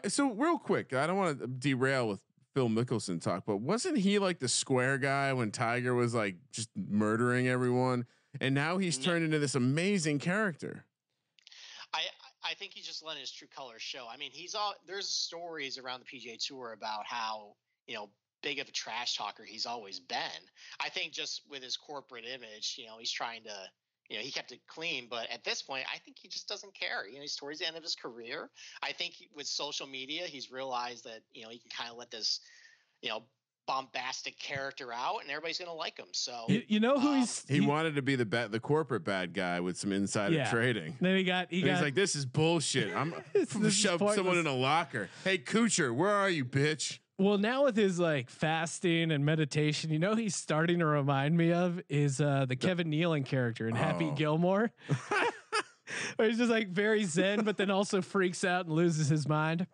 So real quick, I don't want to derail with Phil Mickelson talk, but wasn't he like the square guy when Tiger was like just murdering everyone, and now he's turned into this amazing character? I think he's just letting his true colors show. I mean, there's stories around the PGA Tour about how big of a trash talker he's always been. I think just with his corporate image, he's trying to. He kept it clean, but at this point, I think he just doesn't care. He's towards the end of his career. I think with social media, he's realized that, he can kind of let this, bombastic character out, and everybody's going to like him. So, who he wanted to be the corporate bad guy with some insider trading. Then he's like, this is bullshit. I'm shove someone in a locker. Hey, Kuchar, where are you, bitch? Well, now with his like fasting and meditation, he's starting to remind me of is the Kevin Nealon character in Happy Gilmore. Where he's just like very zen, but then also freaks out and loses his mind.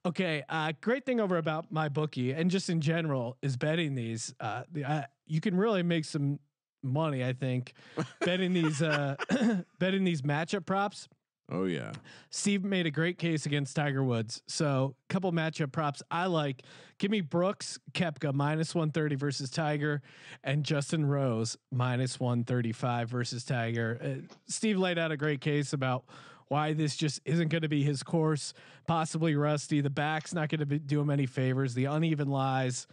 Okay, great thing over about my bookie and just in general is betting these. You can really make some money, I think, betting these betting these matchup props. Oh yeah. Steve made a great case against Tiger Woods. So a couple matchup props I like. Give me Brooks Koepka minus 130 versus Tiger, and Justin Rose minus 135 versus Tiger. Steve laid out a great case about why this just isn't going to be his course. Possibly rusty. The back's not going to do him any favors. The uneven lies,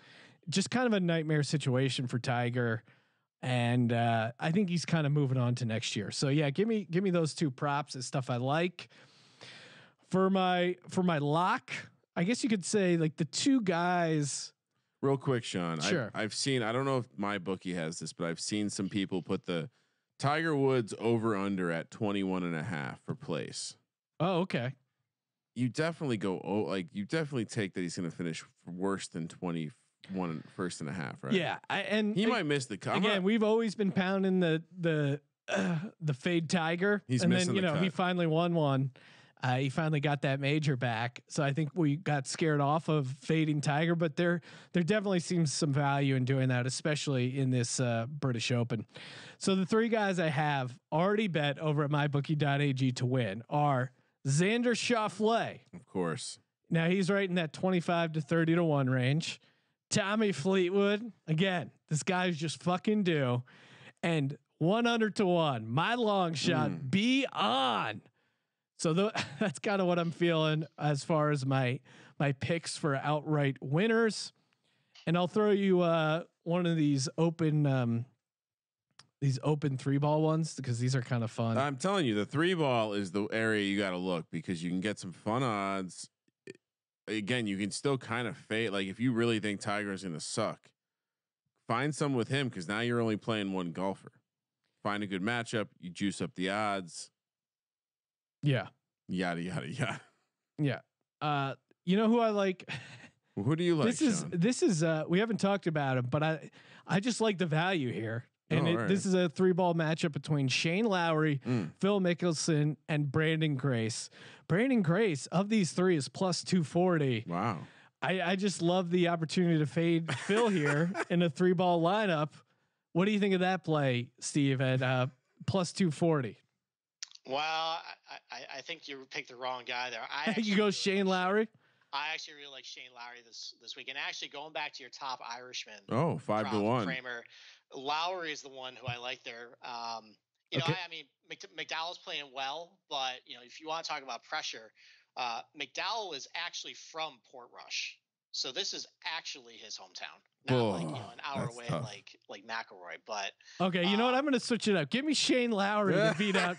just kind of a nightmare situation for Tiger. And I think he's kind of moving on to next year. So yeah, give me those two props as stuff I like. For my lock, I guess you could say like the two guys. Real quick, Sean. Sure. I've seen. I don't know if my bookie has this, but I've seen some people put the Tiger Woods over under at 21.5 for place. Oh, okay. You definitely you definitely take that he's going to finish worse than 21 first and a half, right? Yeah, and he might miss the cut. Again, we've always been pounding the fade Tiger, he's and missing then the cut. He finally won one. He finally got that major back, so I think we got scared off of fading Tiger, but there definitely seems some value in doing that, especially in this British Open. So the three guys I have already bet over at mybookie.ag to win are Xander Schauffele, of course. Now he's right in that 25 to 30 to 1 range. Tommy Fleetwood, again, this guy's just fucking due, and 100 to 1. My long shot, be on. So that's kind of what I'm feeling as far as my picks for outright winners. And I'll throw you one of these open 3-ball ones because these are kind of fun. I'm telling you, the 3-ball is the area you got to look because you can get some fun odds. Again, you can still kind of fade. Like if you really think Tiger is going to suck, find some with him because now you're only playing one golfer. Find a good matchup. You juice up the odds. Yeah. Yada yada yada. Yeah. You know who I like? Who do you like? This is we haven't talked about him, but I just like the value here. And this is a 3-ball matchup between Shane Lowry, Phil Mickelson, and Brandon Grace. Brandon Grace of these three is plus 240. Wow. I just love the opportunity to fade Phil here in a 3-ball lineup. What do you think of that play, Steve, at plus 240? Well, I think you picked the wrong guy there. I think you go Shane Lowry. I actually really like Shane Lowry this week. And actually going back to your top Irishman. Oh, 5 to 1. Kramer. Lowry is the one who I like there. I mean, McDowell's playing well, but if you want to talk about pressure, McDowell is actually from Portrush. So this is actually his hometown, not an hour away, tough. like McIlroy. But okay, you know what? I'm going to switch it up. Give me Shane Lowry to beat out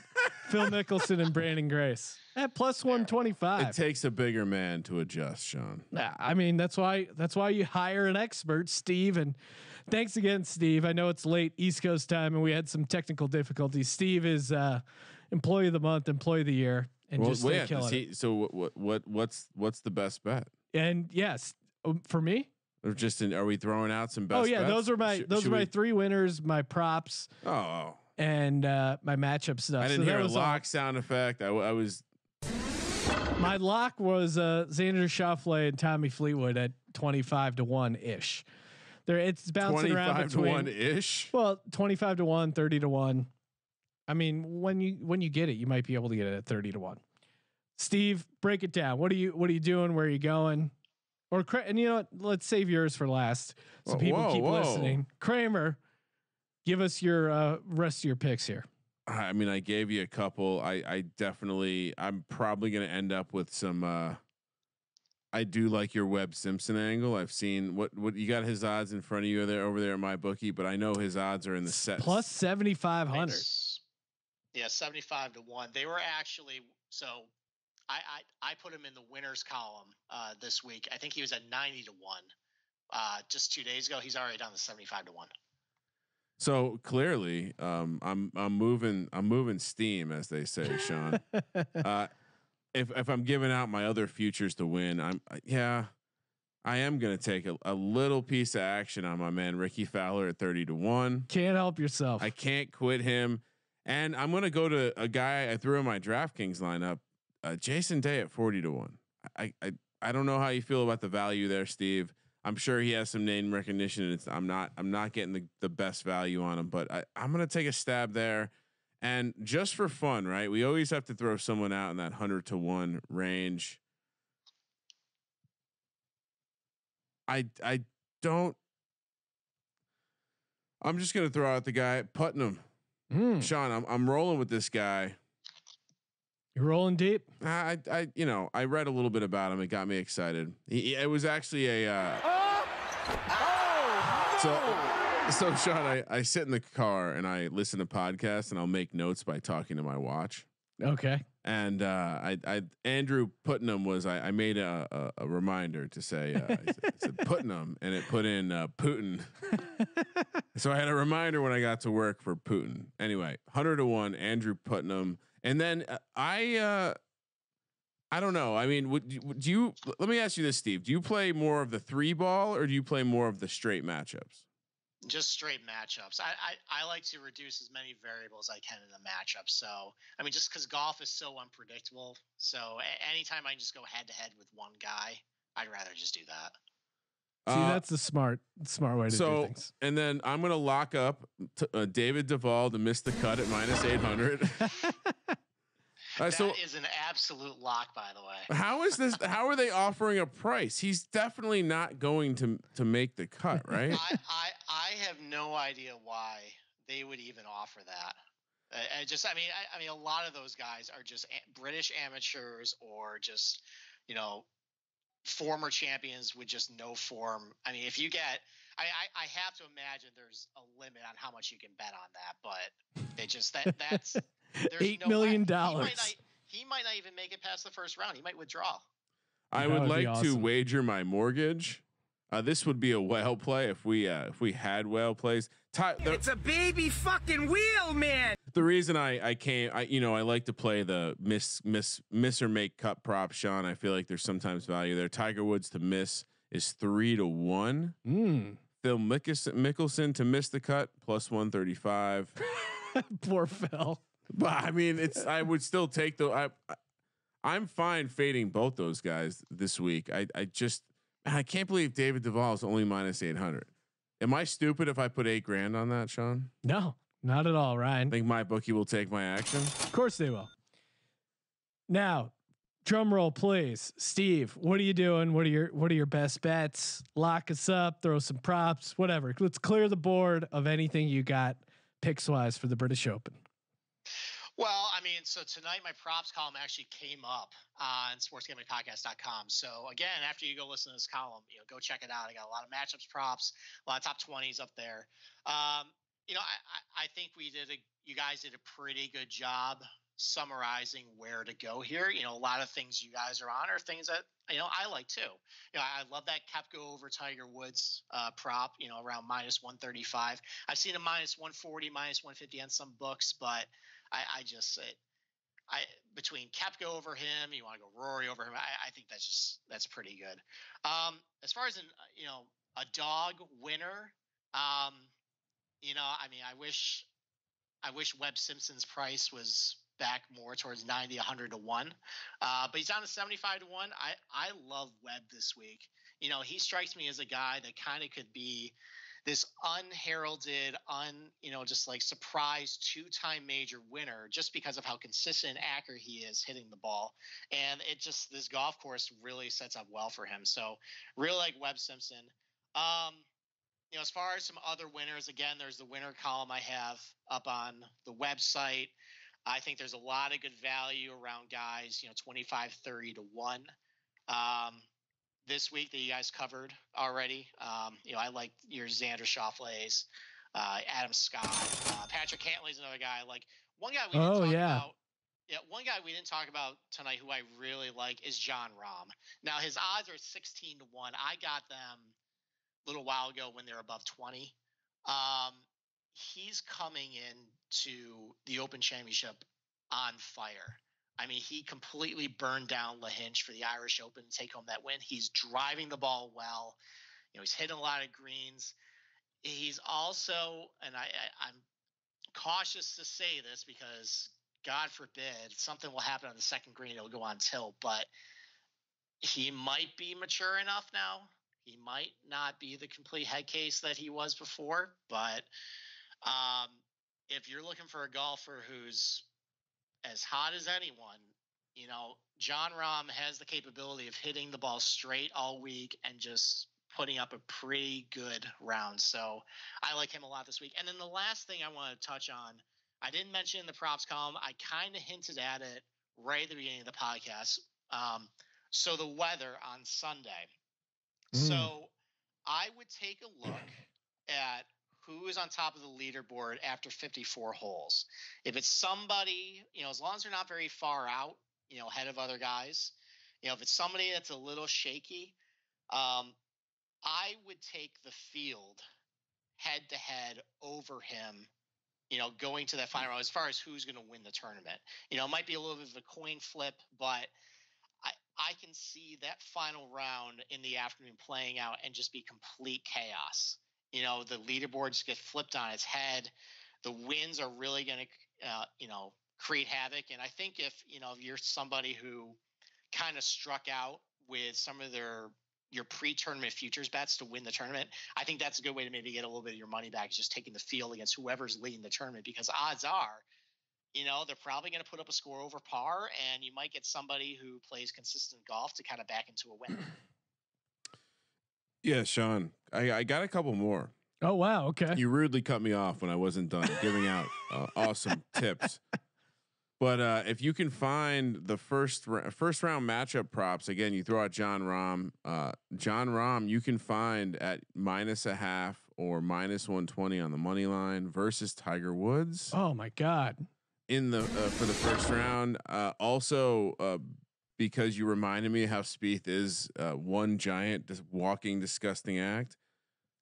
Phil Mickelson and Brandon Grace at plus 125. It takes a bigger man to adjust, Sean. I mean, that's why you hire an expert, Steve. And thanks again, Steve. I know it's late East Coast time and we had some technical difficulties. Steve is employee of the month, employee of the year, and killing it. So what's the best bet? And yes, for me. Or are we throwing out some best? Yeah, bets? those are my three winners, my props. Oh. And my matchup stuff. I didn't hear a lock sound effect. I was. My lock was Xander Schauffele and Tommy Fleetwood at 25-1 ish. It's bouncing around between 25-1 ish. Well, 25-1, 30-1. I mean, when you get it, you might be able to get it at 30-1. Steve, break it down. What are you doing? Where are you going? And you know what? Let's save yours for last, so people keep listening. Kramer, give us your rest of your picks here. I mean, I gave you a couple. I'm probably going to end up with some. I do like your Webb Simpson angle. I've seen what you got his odds in front of you over there at my bookie, but I know his odds are in the set plus 7,500. Yeah, 75-1. They were actually so. I put him in the winners column this week. I think he was at 90-1 just 2 days ago. He's already down to 75-1. So clearly, I'm moving steam, as they say, Sean. If I'm giving out my other futures to win, I am going to take a little piece of action on my man Rickie Fowler at 30-1. Can't help yourself. I can't quit him, and I'm going to go to a guy I threw in my DraftKings lineup. Jason Day at 40-1. I don't know how you feel about the value there, Steve. I'm sure he has some name recognition. I'm not getting the best value on him, but I'm gonna take a stab there, and just for fun, right? We always have to throw someone out in that 100-1 range. I don't. I'm just gonna throw out the guy Putnam. Sean, I'm rolling with this guy. You're rolling deep. I read a little bit about him. It got me excited. It was actually a. So Sean, I sit in the car and I listen to podcasts and I'll make notes by talking to my watch. Okay. And Andrew Putnam was I made a reminder to say I said Putnam and it put in Putin. So I had a reminder when I got to work for Putin. Anyway, 100-1 Andrew Putnam. And then I don't know. I mean, do you? Let me ask you this, Steve. Do you play more of the 3-ball or do you play more of the straight matchups? Just straight matchups. I like to reduce as many variables I can in the matchup. So I mean, just because golf is so unpredictable. So anytime I can just go head to head with one guy, I'd rather just do that. See, that's the smart way to do things. And then I'm going to lock up David Duval to miss the cut at minus 800. That is an absolute lock, by the way. How is this? How are they offering a price? He's definitely not going to make the cut, right? I have no idea why they would even offer that. I mean, a lot of those guys are just British amateurs or just, former champions with just no form. I mean, if you get, I have to imagine there's a limit on how much you can bet on that, but it just that's $8 million. He might not even make it past the first round. He might withdraw. I would like to wager my mortgage. This would be a whale play if we had whale plays. It's a baby fucking wheel, man. The reason I like to play the miss or make cut prop, Sean. I feel like there's sometimes value there. Tiger Woods to miss is 3-1. Phil Mickelson to miss the cut plus 135. Poor Phil. But I mean, I would still take I'm fine fading both those guys this week. I can't believe David Duval is only minus 800. Am I stupid if I put $8,000 on that, Sean? No, not at all, Ryan. I think my bookie will take my action. Of course they will. Now, drum roll, please. Steve, what are you doing? What are your best bets? Lock us up, throw some props, whatever. Let's clear the board of anything you got picks wise for the British Open. Well, I mean, so tonight my props column actually came up on sportsgamblingpodcast.com. So again, after you go listen to this column, go check it out. I got a lot of matchups props, a lot of top 20s up there. I think you guys did a pretty good job summarizing where to go here. A lot of things you guys are on are things that I like too. I love that Koepka over Tiger Woods prop. Around -135. I've seen a -140, -150 on some books, but I between Koepka over him, you want to go Rory over him. I think that's pretty good. As far as a dog winner, I wish Webb Simpson's price was back more towards 90, 100 to 1. But he's down to 75 to 1. I love Webb this week. He strikes me as a guy that kind of could be this unheralded, just like surprise 2-time major winner just because of how consistent and accurate he is hitting the ball. And this golf course really sets up well for him. So really like Webb Simpson. As far as some other winners, again, there's the winner column I have up on the website. I think there's a lot of good value around guys, 25, 30 to 1. This week that you guys covered already. I like your Xander Schauffele's, Adam Scott, Patrick Cantlay's another guy. Like one guy we didn't talk about. Yeah, one guy we didn't talk about tonight who I really like is Jon Rahm. Now his odds are 16 to 1. I got them a little while ago when they're above 20. He's coming into the Open Championship on fire. He completely burned down LaHinch for the Irish Open to take home that win. He's driving the ball well. He's hitting a lot of greens. He's also, and I'm cautious to say this because God forbid something will happen on the second green. It'll go on tilt, but he might be mature enough now. He might not be the complete head case that he was before, but if you're looking for a golfer who's as hot as anyone, Jon Rahm has the capability of hitting the ball straight all week and just putting up a pretty good round. So I like him a lot this week. And then the last thing I want to touch on, I didn't mention in the props column. I kind of hinted at it right at the beginning of the podcast. So the weather on Sunday. So I would take a look at who is on top of the leaderboard after 54 holes. If it's somebody, as long as they're not very far out, ahead of other guys, if it's somebody that's a little shaky, I would take the field head to head over him, going to that final round as far as who's going to win the tournament. It might be a little bit of a coin flip, but I can see that final round in the afternoon playing out and just be complete chaos. The leaderboards get flipped on its head. The winds are really going to, create havoc. And I think if you're somebody who kind of struck out with some of your pre-tournament futures bets to win the tournament, I think that's a good way to maybe get a little bit of your money back, is just taking the field against whoever's leading the tournament, because odds are, they're probably going to put up a score over par, and you might get somebody who plays consistent golf to kind of back into a win. Yeah, Sean, I got a couple more. Oh, wow. Okay. You rudely cut me off when I wasn't done giving out awesome tips. But if you can find the first round matchup props, again, you throw out Jon Rahm. Jon Rahm, you can find at -0.5 or -120 on the money line versus Tiger Woods. Oh my God! In the for the first round, also because you reminded me how Spieth is one giant, walking disgusting act.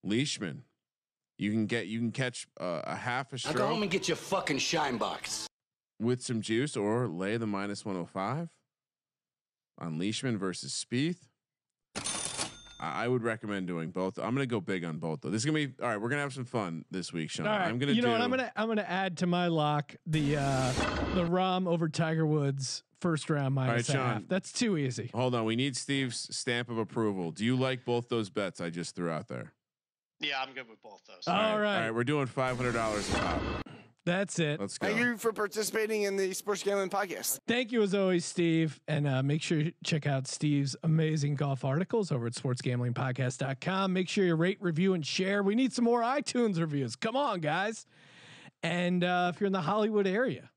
Leishman, you can catch a half a stroke. Now go home and get your fucking shine box with some juice, or lay the -105 on Leishman versus Spieth. I would recommend doing both. I'm gonna go big on both though. This is gonna be all right. We're gonna have some fun this week, Sean. All right. I'm gonna. I'm gonna add to my lock the Rahm over Tiger Woods first round minus half. That's too easy. Hold on, we need Steve's stamp of approval. Do you like both those bets I just threw out there? Yeah, I'm good with both those. All right. All right, we're doing $500 a pop. That's it. Let's go. Thank you for participating in the Sports Gambling Podcast. Thank you as always, Steve. And make sure you check out Steve's amazing golf articles over at sportsgamblingpodcast.com. Make sure you rate, review, and share. We need some more iTunes reviews. Come on, guys. And if you're in the Hollywood area,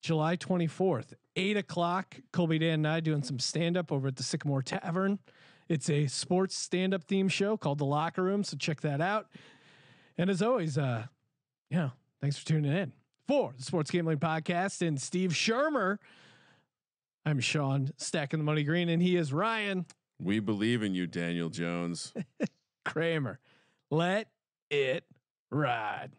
July 24th, 8:00, Colby, Dan, and I doing some stand-up over at the Sycamore Tavern. It's a sports stand-up theme show called The Locker Room. So check that out. And as always, thanks for tuning in. For the Sports Gambling Podcast and Steve Schirmer, I'm Sean stacking the money green, and he is Ryan. We believe in you, Daniel Jones. Kramer. Let it ride.